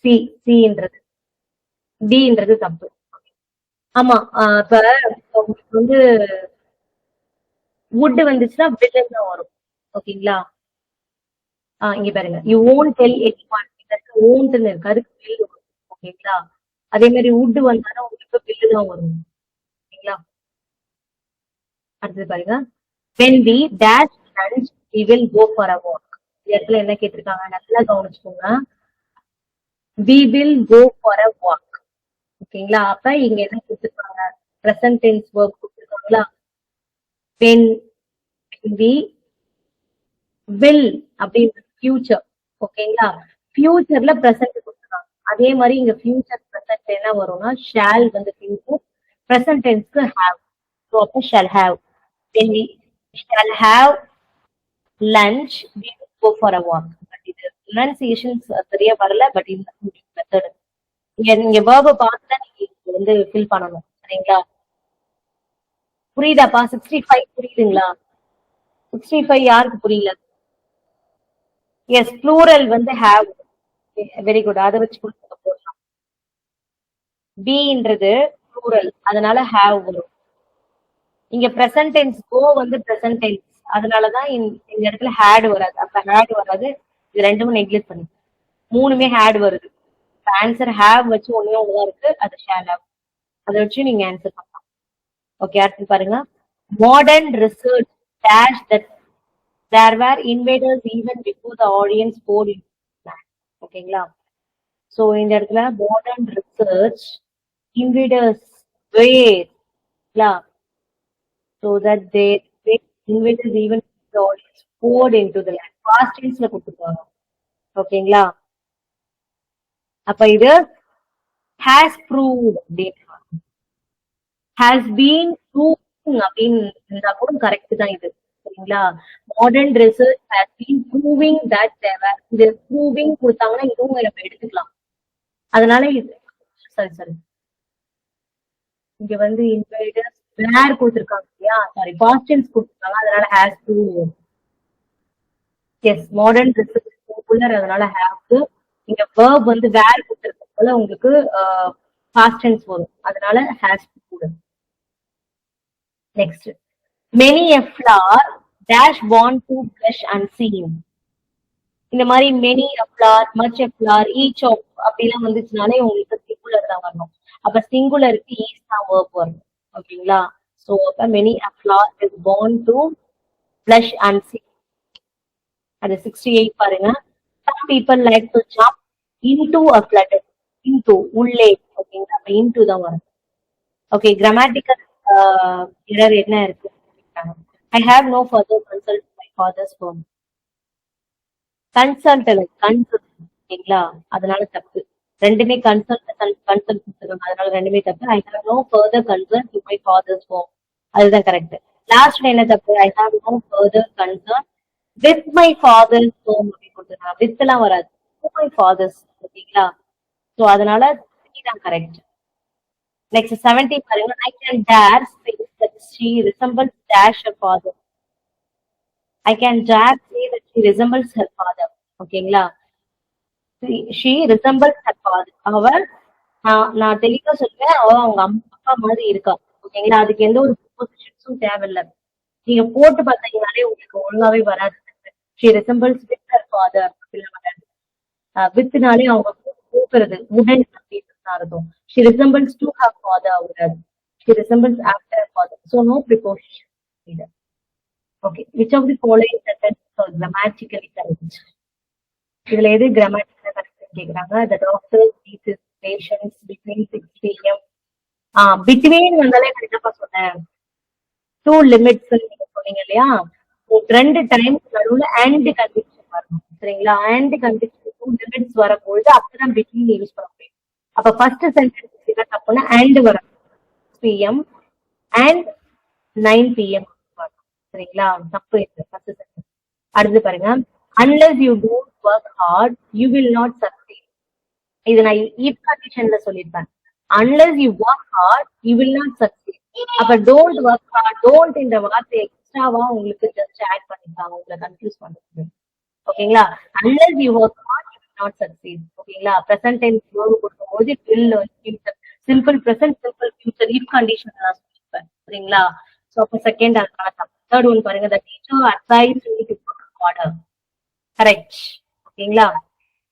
சி சின்றது டின்றது தப்பு. ஆமா. இப்ப உங்களுக்கு வந்து வுட் வந்துச்சுன்னா வில்லன் தான் வரும். ஓகேங்களா? இங்க பாருங்க. You won't tell anyone. இதற்கு won'tன்னு இருக்கு. அதுக்கு will வரும். ஓகேங்களா? அதே மாதிரி வுட் வந்தாலும் உங்களுக்கு வில்லு தான் வரும். ஓகேங்களா? அடுத்தது பாருங்க. when we dash lunch we will go for a walk. இந்த இடத்துல என்ன கேட்டிருக்காங்க நல்லா கவனிச்சுக்கோங்க. we will go for a walk. ஓகேங்களா? அப்ப இங்க என்ன கொடுத்துருக்காங்க? பிரசன்ட் டென்ஸ் வெர்ப் கொடுத்துருக்காங்களா? when we will அப்படின்றது ஃபியூச்சர். ஓகேங்களா? ஃபியூச்சர்ல பிரசன்ட் கொடுத்துருக்காங்க. அதே மாதிரி இங்க ஃபியூச்சர் பிரசன்ட் என்ன வரும்னா ஷால் வந்து ஃபியூச்சர், பிரசன்ட் டென்ஸ்க்கு ஹேவ். ஸோ அப்போ shawl have. when we shall have lunch we will go for a walk. But இது ப்ரொனன்சியேஷன்ஸ் சரியா வரல. பட் இந்த மெத்தட் நீங்க வேர்ப பார்த்து நீங்க வந்து ஃபில் பண்ணணும். சரிங்களா? புரியுதாப்பா? 65 புரியுதுங்களா? 65 யாருக்கு புரியல? எஸ், ப்ளூரல் வந்து ஹேவ். Very good. அதை வச்சு கொடுத்து போடலாம். பீன்றது ப்ளூரல், அதனால ஹேவ் வரும். இங்க பிரசன்ட் டென்ஸ் கோ வந்து பிரசன்ட் டென்ஸ், அதனாலதான் இந்த இடத்துல ஹேட் வராது. அப்ப ஹேட் வராது. இது ரெண்டுமே நெக்லெக்ட் பண்ணி மூணுமே ஹேட் வருது. ஆன்சர் ஹேவ் வச்சு ஒண்ணே ஒண்ணுதான் இருக்கு, அது ஷால் ஹேவ். அதை வச்சு நீங்க ஆன்சர் பண்ணலாம். ஓகே, அடுத்து பாருங்க. Modern research dash that there were invaders even before the audience poured in. ஓகேங்களா? சோ இந்த இடத்துல modern research invaders were so that they invaders even the audience poured into the land. Past tense கொடுத்துருக்காங்க. ஓகேங்களா? அப்ப இது has proved அப்படின்னு has been proving அப்படின்னு இருந்தா கூட கரெக்ட் தான் இது. சரிங்களா? Modern research has been proving that there were இது proving கொடுத்தாங்கன்னா இதுவும் நம்ம எடுத்துக்கலாம். அதனால இது சரி இங்க வந்து இன்வைடர்ஸ் வேர் கொடுத்துருக்காங்க இல்லையா, சாரி பாஸ்ட் டென்ஸ் கொடுத்துருக்காங்க, அதனால has to. Yes, modern research popular, அதனால ஹேவ் டு. இங்க verb வந்து வேர் கொடுத்துருக்கனால உங்களுக்கு பாஸ்ட் டென்ஸ் வரும், அதனால ஹேஸ் டு கூட. Next, many a flower dash born to blush unseen. இந்த மாதிரி many a flower, much a flower, each of அப்படிலாம் வந்துச்சுனாலே உங்களுக்கு சிங்குலர் தான் வரணும். அப்ப சிங்குலருக்கு ஈஸ் தான் verb வரணும். ஓகேங்களா? சோ அப்ப many a flower is born to blush unseen. அது 68 பாருங்க. Some people like to jump into a flood. into உள்ளே. ஓகேங்களா? அப்ப into தான் வரும். ஓகே, கிராமட்டிக்கல் எரர் என்ன இருக்கு? I have no further consult my father's firm. Consult consult, ஓகேங்களா? அதனால தப்பு. ரெண்டுமே கன்சல்ட் கொடுத்துருக்காங்க, அதனால ரெண்டுமே தப்பு. I have no further concern to my father's firm, அதுதான் கரெக்ட். லாஸ்ட் என்ன தப்பு? I have no further concern with my father's firm அப்படின்னு கொடுத்துருக்காங்க. வித் எல்லாம் வராது, to my father's. ஓகேங்களா? சோ அதனால இதுதான் கரெக்ட். நெக்ஸ்ட் 70 பாருங்க. I can dare say that she resembles dash her father. I can dare say that she resembles her father. ஓகேங்களா? she resembles her father. அவள் நான் தெளிவா சொல்றேன், அவ அவங்க அப்பா மாதிரி இருக்கா. ஓகேங்களா? அதுக்கு எந்த ஒரு ப்ரிபோசிஷன்ஸும் தேவையில்லை. நீங்க போட்டு பார்த்தீங்கன்னாலே உங்களுக்கு ஒழுங்காவே வராது. she resembles with her father அப்படிலாம் வராது. வித்னாலே அவங்க கூப்பிடுறது உடன் அப்படின்னு இருக்கும். she resembles to her father வராது. she resembles after her father. so no preposition either. okay, which of the following sentences are grammatically correct? இதுல எது கிராமட்டிக்கலா கரெக்ட் கேக்குறாங்க. the doctor sees his patients between 6 p.m. between வந்தாலே கரெக்டா சொன்னேன். two limits நீங்க சொன்னீங்க இல்லையா, ரெண்டு டைம் நடுவுல and கண்டிஷன் வரணும். சரிங்களா? and கண்டிஷன் two limits வரும்போது அப்பதான் between யூஸ் பண்ண முடியும். அப்ப ஃபர்ஸ்ட் சென்டென்ஸ் என்ன தப்புன்னா and வரும், pm and 9 pm வரும். சரிங்களா? தப்பு இது ஃபர்ஸ்ட் சென்டென்ஸ். அடுத்து பாருங்க, unless you don't work hard you will not succeed. இது நான் if conditionல சொல்லிருப்பேன். unless you work hard you will not succeed. அப்ப don't work hard, don't இந்த வார்த்தை எக்ஸ்ட்ராவா உங்களுக்கு ஜஸ்ட் ஆட் பண்ணிருக்காங்க, உங்களை கன்ஃபியூஸ் பண்றது. ஓகேங்களா? unless you work hard you will not succeed. ஓகேங்களா? present tense verb கொடுக்கும்போது will future, simple present, simple future, if condition நான் சொல்லிருப்பேன். சரிங்களா? சோ அப்ப செகண்ட் அதுக்கான தேர்ட் ஒன் பாருங்க, the teacher advised me to work harder. Correct. ஓகேங்களா?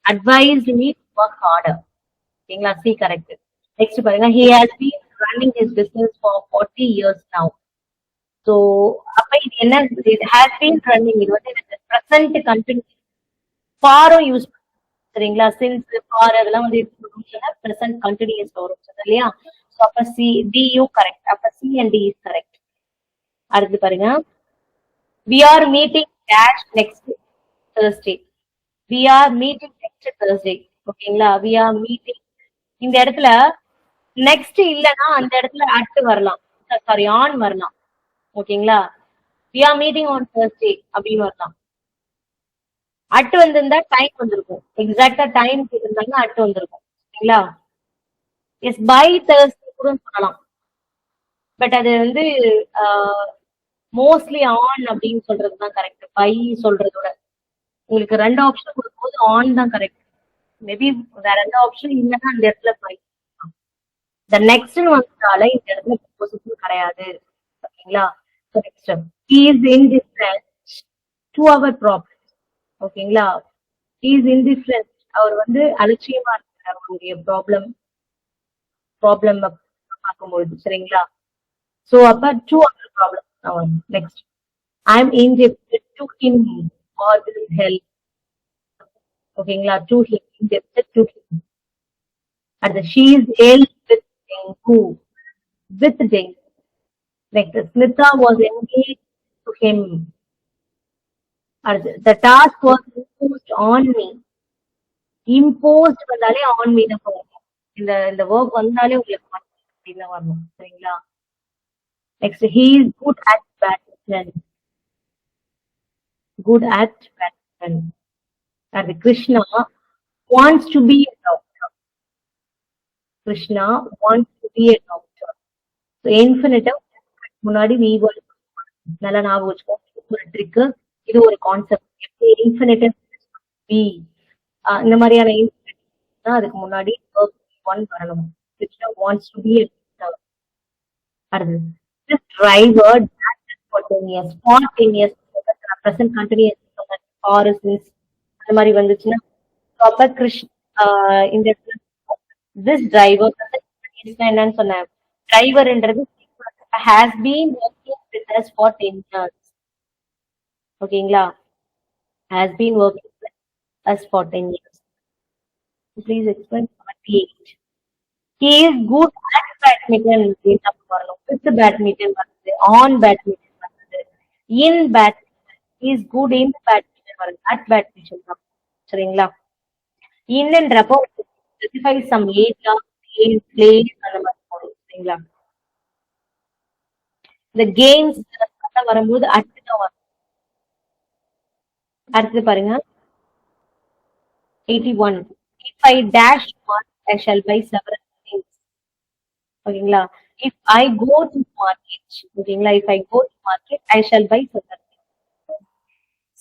advised me to work harder. ஓகேங்களா? C correct. Next பாருங்க, he has been running his business for 40 years now. so அப்ப இது என்ன? it has been running, இது வந்து present continuous ஃபாரும் use பண்ணுங்க. சரிங்களா? since for அதெல்லாம் வந்து present continuous வரும் இல்லையா? so அப்ப சி டி யூ கரெக்ட். அப்ப C and D is correct. அடுத்து பாருங்க, we are meeting dash next Thursday. we are meeting next Thursday. ஓகேங்களா? we are meeting, இந்த இடத்துல நெக்ஸ்ட் இல்லனா அந்த இடத்துல அட் வரலாம், சாரி ஆன் வரலாம். ஓகேங்களா? we are meeting on Thursday அப்படின்னு வரலாம். அட் வந்திருந்தா டைம் வந்திருக்கும், எக்ஸாக்டா டைம் இருந்தாங்க அட் வந்திருக்கும். ஓகேங்களா? எஸ், பை Thursday கூட சொல்லலாம், பட் அது வந்து மோஸ்ட்லி ஆன் அப்படின்னு சொல்றதுதான் கரெக்ட். பை சொல்றதோட உங்களுக்கு ரெண்டு ஆப்ஷன் கொடுக்கும்போது ஆன் தான் கரெக்ட். மேபி வேற ரெண்டு ஆப்ஷன் இல்லைன்னா அந்த இடத்துல பை. the next வந்தால இந்த இடத்துல ப்ரிபோசிஷன் கிடையாது. ஓகேங்களா? so next he is indifferent to our problems. ஓகேங்களா? he is indifferent, அவர் வந்து அலட்சியமா இருக்கிறார் அவருடைய ப்ராப்ளம் பார்க்கும்போது. சரிங்களா? so அப்ப to our problems. next, I am indebted to him or will help. ஓகேங்களா? to him, indebted to him. and she is ill with dengue. with dengue. Like the Smita was engaged to him. The task was imposed on me. Imposed வந்தாலே on me தான் போகும். இந்த verb வந்தாலே உங்களுக்கு on me அப்படின்னு தான் வரணும். சரிங்களா? Next, he is good at badminton. Good at badminton. And Krishna wants to be a doctor. Krishna wants to be a doctor. So infinitive முன்னாடி we were நல்லா ஞாபகம் வச்சுக்கோ. இது ஒரு ட்ரிக், இது ஒரு கான்செப்ட். எப்படி இன்ஃபினிட்டிவ் பி இந்த மாதிரியான தான் அதுக்கு முன்னாடி ஒன் வரணும். Krishna wants to be a doctor. அடுத்தது this driver dashes for 10 years. For 10 years present continuous or since அந்த மாதிரி வந்துச்சுன்னா அப்ப கிருஷ்ண இந்த this driver என்னன்னு சொன்னேன், டிரைவர்ன்றது has been working with us for 10 years. ஓகேங்களா? has been working with us for 10 years. Please explain 48. He is good at badminton. With badminton, on badminton, in badminton. He is good in badminton. At badminton. சரிங்களா? இன்னன்றப்போ specify some area, place அந்த மாதிரி போடும். சரிங்களா? இந்த games வரும்போது அடுத்து வரும். அடுத்து பாருங்க 81. If I dash one, I shall buy several things. ஓகேங்களா? If I go to market, ஓகேங்களா? If I go to market, I shall buy several things.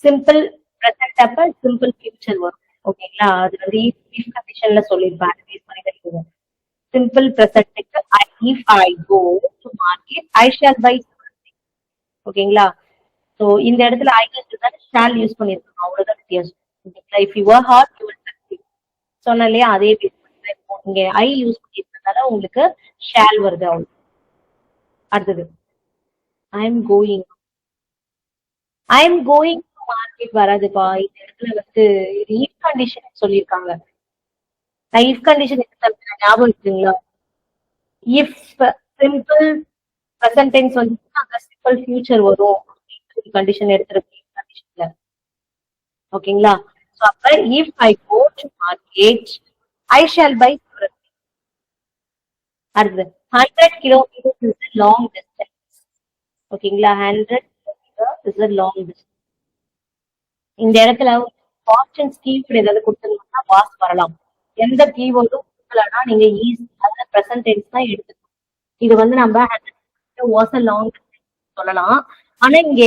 Simple present அப்ப simple future வரும். ஓகேங்களா? அது வந்து if conditionல சொல்லிருப்பேன். பேஸ் பண்ணி கிடைக்குது. Simple present if I go to market, I shall buy several things. ஓகேங்களா? So இந்த இடத்துல I shall யூஸ் பண்ணிருக்கோம். அவ்வளவுதான் வித்தியாசம். ஓகேங்களா? If you work hard, you will succeed. சொன்ன இல்லையா? அதே பேஸ் பண்ணி இங்க I யூஸ் பண்ணிருக்கனால உங்களுக்கு shall வருது. அவ்வளவு. அடுத்தது I am going to market வராதுப்பா. இந்த இடத்துல வந்து if condition சொல்லியிருக்காங்க. நான் if condition ஞாபகம் இருக்குங்களா? if simple present tense வந்து அங்க simple future வரும். கண்டிஷன் எடுத்துருக்கு கண்டிஷன்ல. ஓகேங்களா? சோ அப்ப if I go to market, I shall buy several things. அடுத்து 100 kilometers is a long distance. ஓகேங்களா? 100 kilometers is a long distance. இந்த இடத்துல ஆப்ஷன்ஸ் கீவேர்ட் ஏதாவது கொடுத்தீங்கன்னா வாஸ் வரலாம். எந்த கீவேர்டும் கொடுக்கலன்னா நீங்க ஈஸி அதாவது பிரசன்ட் டென்ஸ் தான் எடுத்துக்கணும். இது வந்து நம்ம வாஸ் அ லாங் சொல்லலாம். ஆனா இங்க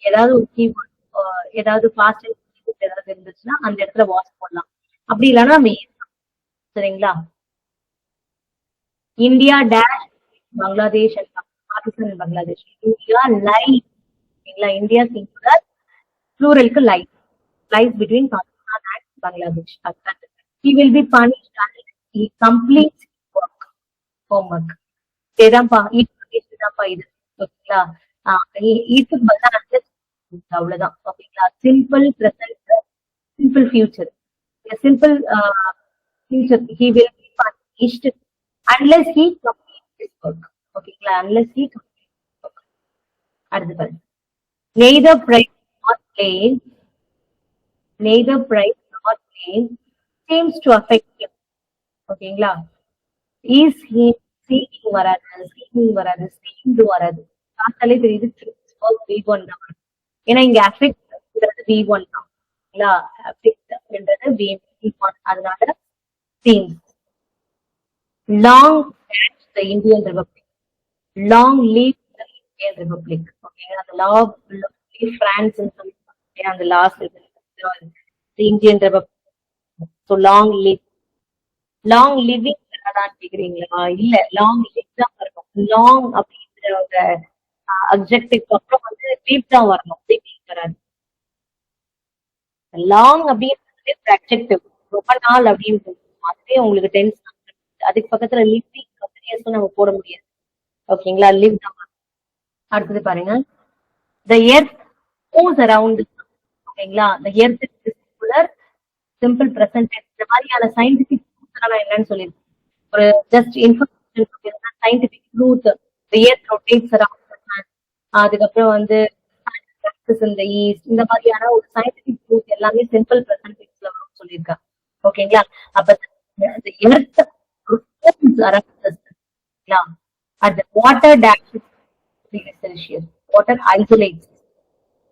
ஏதாவது ஒரு கீவேர்ட் ஏதாவது பாஸ்ட் ஏதாவது இருந்துச்சுன்னா அந்த இடத்துல வாஸ் போடலாம். அப்படி இல்லைன்னா நம்ம சரிங்களா? India dash Bangladesh Pakistan Bangladesh. India live. India singular, ப்ளூரலுக்கு live. Live between Pakistan and Bangladesh. He will be punished unless he completes homework. இதுதான்ப்பா இதுதான்ப்பா இது. ஓகேங்களா? இதுக்கு பதிலா அவ்வளவுதான். ஓகேங்களா? Simple present, simple future. Simple future he will be punished unless he completes his work. ஓகேங்களா? unless he completes his work. அடுத்து பாருங்க. neither bright nor plain, neither bright nor plain seems to affect him. ஓகேங்களா? is he seeing வராது, seeing வராது, seeing வராது. பார்த்தாலே தெரியுது V1 தான். ஏன்னா இங்க அஃபெக்ட்ன்றது V1 தான். இல்ல அஃபெக்ட்ன்றது V1. அதனால seems. long catch the Indian Republic. long live the Indian Republic. ஓகேங்களா? அந்த live France ன்னு சொல்லி அந்த last the Indian Republic. so long live. long living தான் கேக்குறீங்களா? இல்ல long live தான் வரணும். long அப்படிங்கிற ஒரு அப்ஜெக்டிவ் அப்புறம் வந்து live தான் வரணும். வராது. long அப்படிங்கிறது அப்ஜெக்டிவ், ரொம்ப நாள் அப்படின்னு அதுவே உங்களுக்கு டென்ஸ். அதுக்கு பக்கத்துல லிவிங் கண்டினியூஸா நம்ம போட முடியாது. ஓகேங்களா? live தான். அடுத்தது பாருங்க. the earth moves around. ஓகேங்களா? the earth is circular, simple present tense. இந்த மாதிரியான சயின்டிபிக் என்னன்னு சொல்லிருக்கேன். ஒரு just information scientific truth the earth rotates around the sun. அதுக்கப்புறம் வந்து இந்த ஈஸ்ட், இந்த மாதிரியான ஒரு சயின்டிபிக் ட்ரூத் எல்லாமே சிம்பிள் பிரசன்ட் டென்ஸ்ல வரும்னு சொல்லியிருக்காங்க. ஓகேங்களா? அப்ப the earth rotates around the sun. At the water dashes degrees Celsius. Water isolates.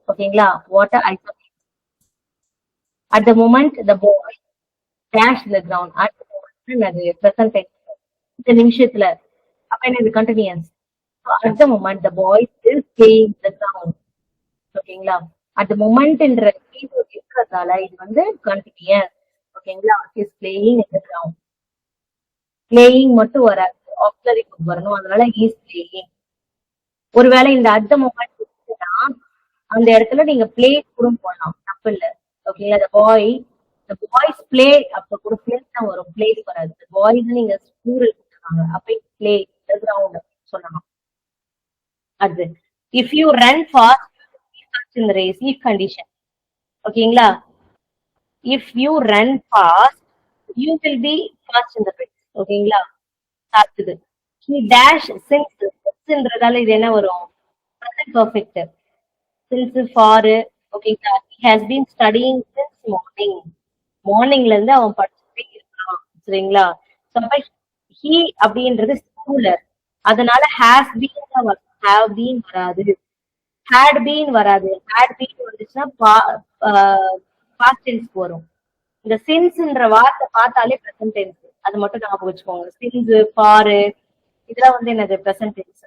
ஓகேங்களா? Water isolates. At the moment the boy dashed the ground. At the moment அது present tense. இந்த நிமிஷத்துல அப்ப என்ன continuous. At the moment the boy is playing the ground. ஓகேங்களா? At the moment என்ற keyword இருக்கிறதால இது வந்து கண்டினியூஸ். ஓகேங்களா? is playing in the ground. playing மட்டும் வராது, ஆக்ஸிலரி வரணும். அதனால is playing. ஒருவேளை இந்த at the moment அந்த இடத்துல நீங்க பிளே கூட போடலாம், தப்பு இல்ல. ஓகேங்களா? the boys play அப்ப கூட பிளேஸ் தான் வரும், பிளேஸ் வராது. the boys நீங்க ஸ்கூல் கொடுத்துருக்காங்க, அப்ப பிளே கிரவுண்ட் சொல்லலாம். அது if you run fast in the race, if condition. ஓகேங்களா? if you run fast you will be fast in the race. ஓகேங்களா? அடுத்தது he dash since இது என்ன வரும்? present perfect. since for ஓகேங்களா? he has been studying since morning. மார்னிங்ல இருந்து அவன் படிச்சுட்டே இருக்கான். சரிங்களா? he அப்படின்றது சிங்குலர், அதனால has been தான் வரும், have been வராது, had been வராது. had been வந்துச்சுன்னா past tense வரும். இந்த சின்ஸ்ன்ற வார்த்தை பார்த்தாலே பிரசன்ட் டென்ஸ், அது மட்டும் ஞாபகம் வச்சுக்கோங்க. சின்ஸ் ஃபார் இதெல்லாம் வந்து என்னது பிரசன்ட் டென்ஸ்.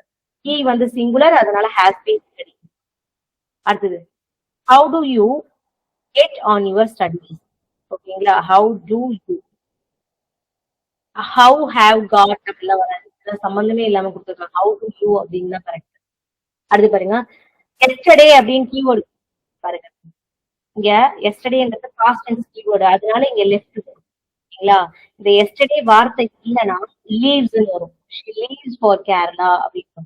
he வந்து சிங்குலர், அதனால has been studying. அடுத்தது how do you get on your studies? ஓகேங்களா? how do you, how have got அப்படிலாம் வராது, சம்பந்தமே இல்லாம கொடுத்துருக்காங்க. how do you அப்படின்னு தான் கரெக்ட். அடுத்து பாருங்க, yesterday அப்படின்னு கீவேர்டு பாருங்க. இங்க yesterdayன்றது past tense கீவேர்டு, அதனால இங்க left வரும். ஓகேங்களா? இந்த yesterday வார்த்தை இல்லைன்னா leaves வரும். she leaves for Kerala அப்படின்னு.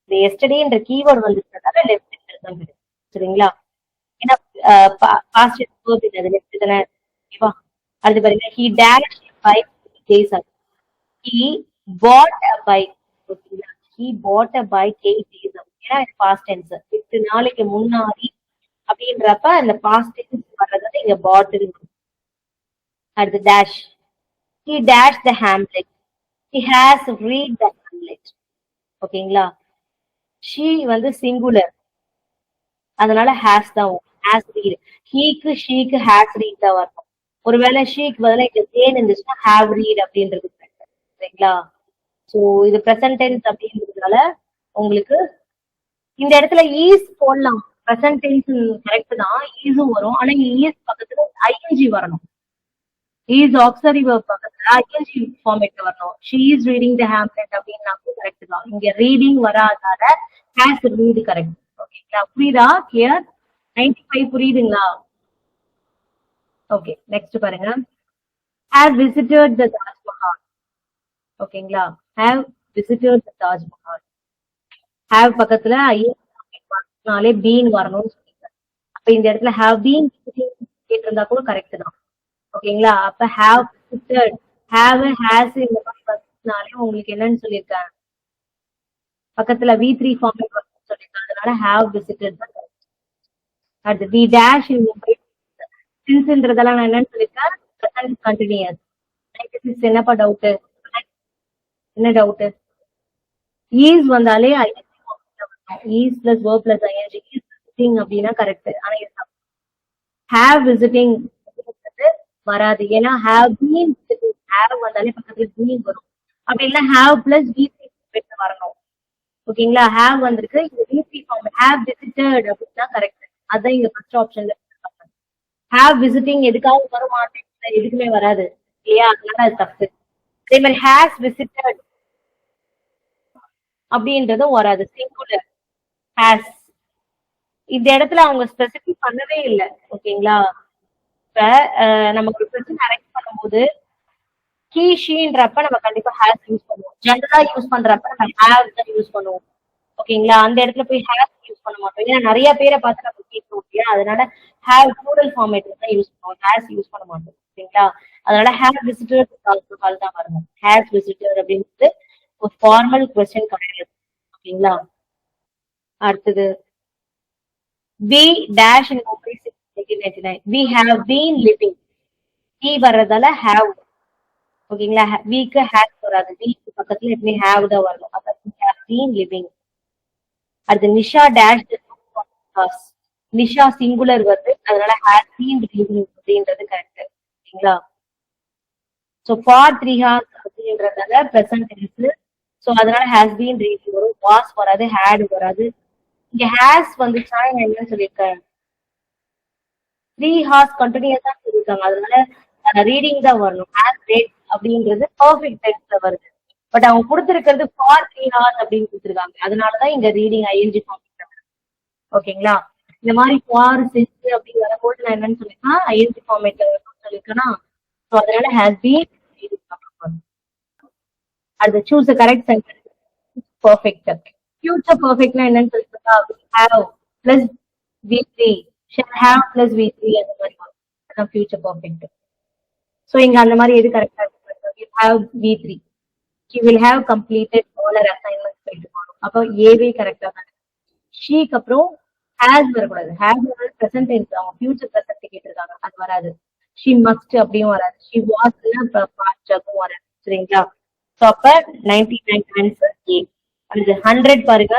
இந்த yesterdayன்ற கீவேர்டு வந்துட்டதால லெஃப்ட் இருக்கு. சரிங்களா? ஏன்னா past tense verb அது லெஃப்ட் தானே. ஓகேவா? அடுத்து பாருங்க, he dashed a bike days ago. he bought a bike. ஓகேங்களா? he bought a bike 8 days ago. ஏன்னா இது past tense, 8 நாளைக்கு முன்னாடி அப்படின்றப்ப அந்த past tense வர்றதால இங்க bought இருக்கு. அடுத்து dash, he dashed the Hamlet. he has read the Hamlet. ஓகேங்களா? she வந்து சிங்குலர், அதனால has தான் வரும், has read. heக்கு sheக்கு has read தான் வரும். ஒருவேளை ஷீக்கு பதிலா இங்க தேன் இருந்துச்சுன்னா have read அப்படின்றது. சரிங்களா? சோ இது பிரசன்ட் டென்ஸ் அப்படின்றதுனால உங்களுக்கு இந்த இடத்துல ஈஸ் போடலாம். பிரசன்ட் டென்ஸ் கரெக்ட் தான், ஈஸும் வரும். ஆனா ஈஸ் பக்கத்துல ஐஎன்ஜி வரணும். ஈஸ் ஆக்ஸிலரி வெர்ப் பக்கத்துல ஐஎன்ஜி ஃபார்மேட் வரணும். she is reading the Hamlet அப்படின்னா கரெக்ட் தான். இங்க ரீடிங் வராதால has read கரெக்ட். ஓகேங்களா? புரியுதா? கிளியர்? 95 புரியுதுங்களா? ஓகே, நெக்ஸ்ட் பாருங்க, have visited the Taj Mahal. ஓகேங்களா? have visited the Taj Mahal. have பக்கத்துல நாலே been வரணும்னு சொல்லிருக்காங்க. அப்ப இந்த இடத்துல have been கேட்டிருந்தா கூட கரெக்ட் தான். ஓகேங்களா? அப்ப have visited, have, has இந்த மாதிரி வரதுனாலே உங்களுக்கு என்னன்னு சொல்லியிருக்காங்க, பக்கத்துல V3 ஃபார்மேட் வரணும்னு சொல்லியிருக்காங்க. அதனால have visited தான் கரெக்ட். அடுத்து we dash in Mumbai. சின்ஸ்ன்றதெல்லாம் நான் என்னன்னு சொல்லிருக்கேன், பிரசன்ட் கண்டினியூஸ். என்னப்பா டவுட்? என்ன டவுட்? ஈஸ் வந்தாலே is plus verb plus ING, is visiting அப்படின்னா கரெக்ட். ஆனா ஹேவ் விசிட்டிங் வராது, ஏன்னா ஹேவ் பீன் விசிட்டிங், ஹேவ் வந்தாலே பக்கத்துல பீன் வரும். அப்படி இல்ல ஹேவ் பிளஸ் V3 வரணும். ஓகேங்களா? ஹேவ் வந்திருக்கு, இந்த V3 ஃபார்ம் ஹேவ் விசிட்டட் அப்படின்னா கரெக்ட். அதான் இங்க ஃபர்ஸ்ட் ஆப்ஷன்ல. have visiting எதுக்காவது வர மாட்டேங்குது, எதுக்குமே வராது இல்லையா? அதனால அது தப்பு. அதே மாதிரி has visited அப்படின்றதும் வராது, சிங்குலர் has. இந்த இடத்துல அவங்க ஸ்பெசிஃபை பண்ணவே இல்லை. ஓகேங்களா? இப்ப நமக்கு ஒரு கொஸ்டின் அரேஞ்ச் பண்ணும்போது he sheன்றப்ப நம்ம கண்டிப்பா has யூஸ் பண்ணுவோம். ஜெனரலா யூஸ் பண்றப்ப நம்ம have தான் யூஸ் பண்ணுவோம். ஓகேங்களா? அந்த இடத்துல போய் has யூஸ் பண்ண மாட்டோம், ஏன்னா நிறைய பேரை பார்த்து நம்ம கேட்கணும் இல்லையா? அதனால have plural format தான் யூஸ் பண்ணுவோம், has யூஸ் பண்ண மாட்டோம். ஓகேங்களா? அதனால have visited Taj Mahal தான் வரணும். has visited அப்படின்றது ஒரு ஃபார்மல் கொஸ்டின் கிடையாது. ஓகேங்களா? அடுத்தது we dash in 1999. We have been living. we வர்றதால have. ஓகேங்களா? வீக்கு has வராது. வீக்கு பக்கத்துல எப்பவுமே have தான் வரணும். அப்ப we have been living. அடுத்து Nisha dash the house. Nisha singular வருது. அதனால has been living அப்படின்றது கரெக்ட். ஓகேங்களா? So for 3 hours அப்படின்றதால present tense. So அதனால has been reading வரும். was வராது, had வராது. இங்க has வந்துச்சா நான் என்னன்னு சொல்லியிருக்கேன். 3 hours கண்டினியூஸா சொல்லியிருக்காங்க. அதனால ரீடிங் தான் வரணும். has read அப்படின்றது பர்ஃபெக்ட் டென்ஸ்ல வருது. பட் அவங்க கொடுத்திருக்கிறது for 3 hours அப்படின்னு கொடுத்திருக்காங்க. அதனாலதான் இங்க ரீடிங் ஐஎன்ஜி ஃபார்ம். ஓகேங்களா? இந்த மாதிரி ஃபார் சென்ஸ் அப்படி வரும்போது நான் என்னன்னு சொல்லிருக்கேன், ஐஎன்ஜி ஃபார்மேட்ல சொல்லியிருக்கேன்னா, ஸோ அதனால ஹேஸ் பீன். அது choose correct sentence. Perfect. Future பர்ஃபெக்ட்னா என்னன்னு சொல்லிருக்கா, have plus V3, shall have plus V3 அந்த மாதிரி வரும். அதான் ஃபியூச்சர் பர்ஃபெக்ட். ஸோ இங்க அந்த மாதிரி எது கரெக்டா இருக்கு, have V3. She will have completed all her assignments by tomorrow. அப்போ ஏவே கரெக்டா தான். ஷீக்கு அப்புறம் ஹேஸ் வரக்கூடாது. ஹேஸ் வந்து பிரசன்ட் டென்ஸ், அவங்க ஃபியூச்சர் பிரசன்ட் கேட்டிருக்காங்க, அது வராது. ஷி மஸ்ட் அப்படியும் வராது. ஷி வாஸ்னா பாஸ்டும் வராது. சரிங்களா? ஸோ அப்ப 99 ஆன்சர் ஏ. அது 100 பாருங்க.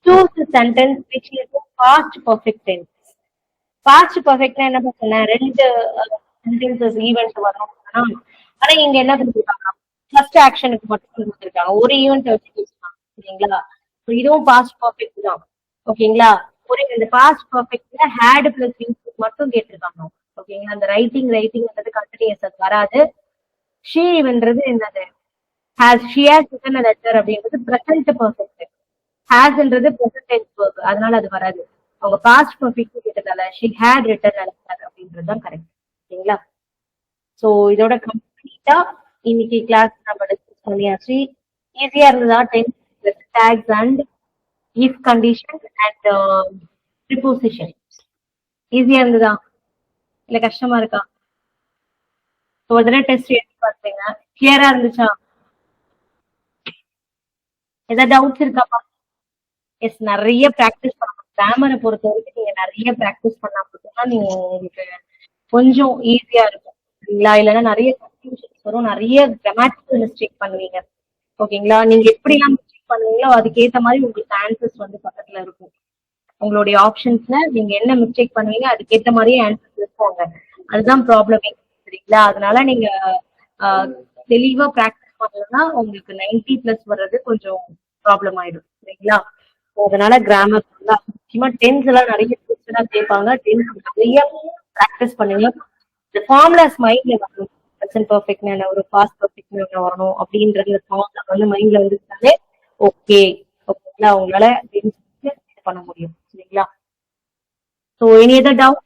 Choose sentence which is past perfect tense. Past பர்ஃபெக்ட்னா என்ன சொன்னேன், 2 சென்டென்சஸ் ஈவென்ட் வரணும். ஆனா இங்க என்ன கொடுத்துருக்காங்க, ஃபர்ஸ்ட் ஆக்ஷனுக்கு மட்டும் கொடுத்துருக்காங்க. ஒரு ஈவெண்ட் வச்சு பேசுவாங்க. சரிங்களா? இதுவும் பாஸ்ட் பர்ஃபெக்ட் தான். ஓகேங்களா? ஒரு இந்த பாஸ்ட் பர்ஃபெக்ட்ல ஹேட் பிளஸ் யூஸ் மட்டும் கேட்டிருக்காங்க. ஓகேங்களா? அந்த ரைட்டிங்ன்றது கண்டினியூஸ் அது வராது. ஷீன்றது என்னது, she has written a letter அப்படின்றது பிரசன்ட் பர்ஃபெக்ட். ஹேஸ்ன்றது பிரசன்ட் டென்ஸ் verb, அதனால அது வராது. அவங்க பாஸ்ட் பர்ஃபெக்ட் கேட்டதால she had written a letter அப்படின்றது தான் கரெக்ட். ஓகேங்களா? சோ இதோட கம்ப்ளீட்டா இன்னைக்கு கிளாஸ் நம்ம டிஸ்கஸ் பண்ணியாச்சு. ஈஸியா இருந்ததா? Tense tags and if condition and preposition ஈஸியா இருந்ததா இல்ல கஷ்டமா இருக்கா? ஒரு தடவை டெஸ்ட் எடுத்து பார்த்தீங்க, கிளியரா இருந்துச்சா? ஏதாவது டவுட்ஸ் இருக்காப்பா? எஸ், நிறைய பிராக்டிஸ் பண்ணணும். கிராமரை பொறுத்த வரைக்கும் நீங்க நிறைய பிராக்டிஸ் பண்ணா மட்டும்தான் நீங்க உங்களுக்கு கொஞ்சம் ஈஸியா இருக்கும். சரிங்களா? இல்லைன்னா நிறைய கன்ஃபியூஷன்ஸ் வரும், நிறைய கிராமட்டிக்கல் மிஸ்டேக் பண்ணுவீங்க. ஓகேங்களா? நீங்க எப்படிலாம் மிஸ்டேக் பண்ணுவீங்களோ அதுக்கேற்ற மாதிரி உங்களுக்கு ஆன்சர்ஸ் வந்து பக்கத்துல இருக்கும். உங்களுடைய ஆப்ஷன்ஸ்ல நீங்க என்ன மிஸ்டேக் பண்ணுவீங்க அதுக்கேற்ற மாதிரியே ஆன்சர்ஸ் இருப்பாங்க. அதுதான் ப்ராப்ளமே. சரிங்களா? அதனால நீங்க தெளிவா பிராக்டிஸ் பண்ணலன்னா உங்களுக்கு 90+ வர்றது கொஞ்சம் ப்ராப்ளம் ஆயிடும். சரிங்களா? அதனால கிராமர் முக்கியமா டென்ஸ் எல்லாம் நிறைய கேட்பாங்க. டென்ஸ் நிறைய பிராக்டிஸ் பண்ணுங்க. இந்த ஃபார்முலாஸ் மைண்ட்ல வரணும். பிரசன்ட் பர்ஃபெக்ட் என்ன வரும், பாஸ்ட் பர்ஃபெக்ட் என்ன வரணும் அப்படின்றது ஃபார்முலா வந்து மைண்ட்ல வந்துட்டாலே ஓகே. ஓகேங்களா? உங்களால பண்ண முடியும். சரிங்களா? ஸோ இனி எதாவது டவுட்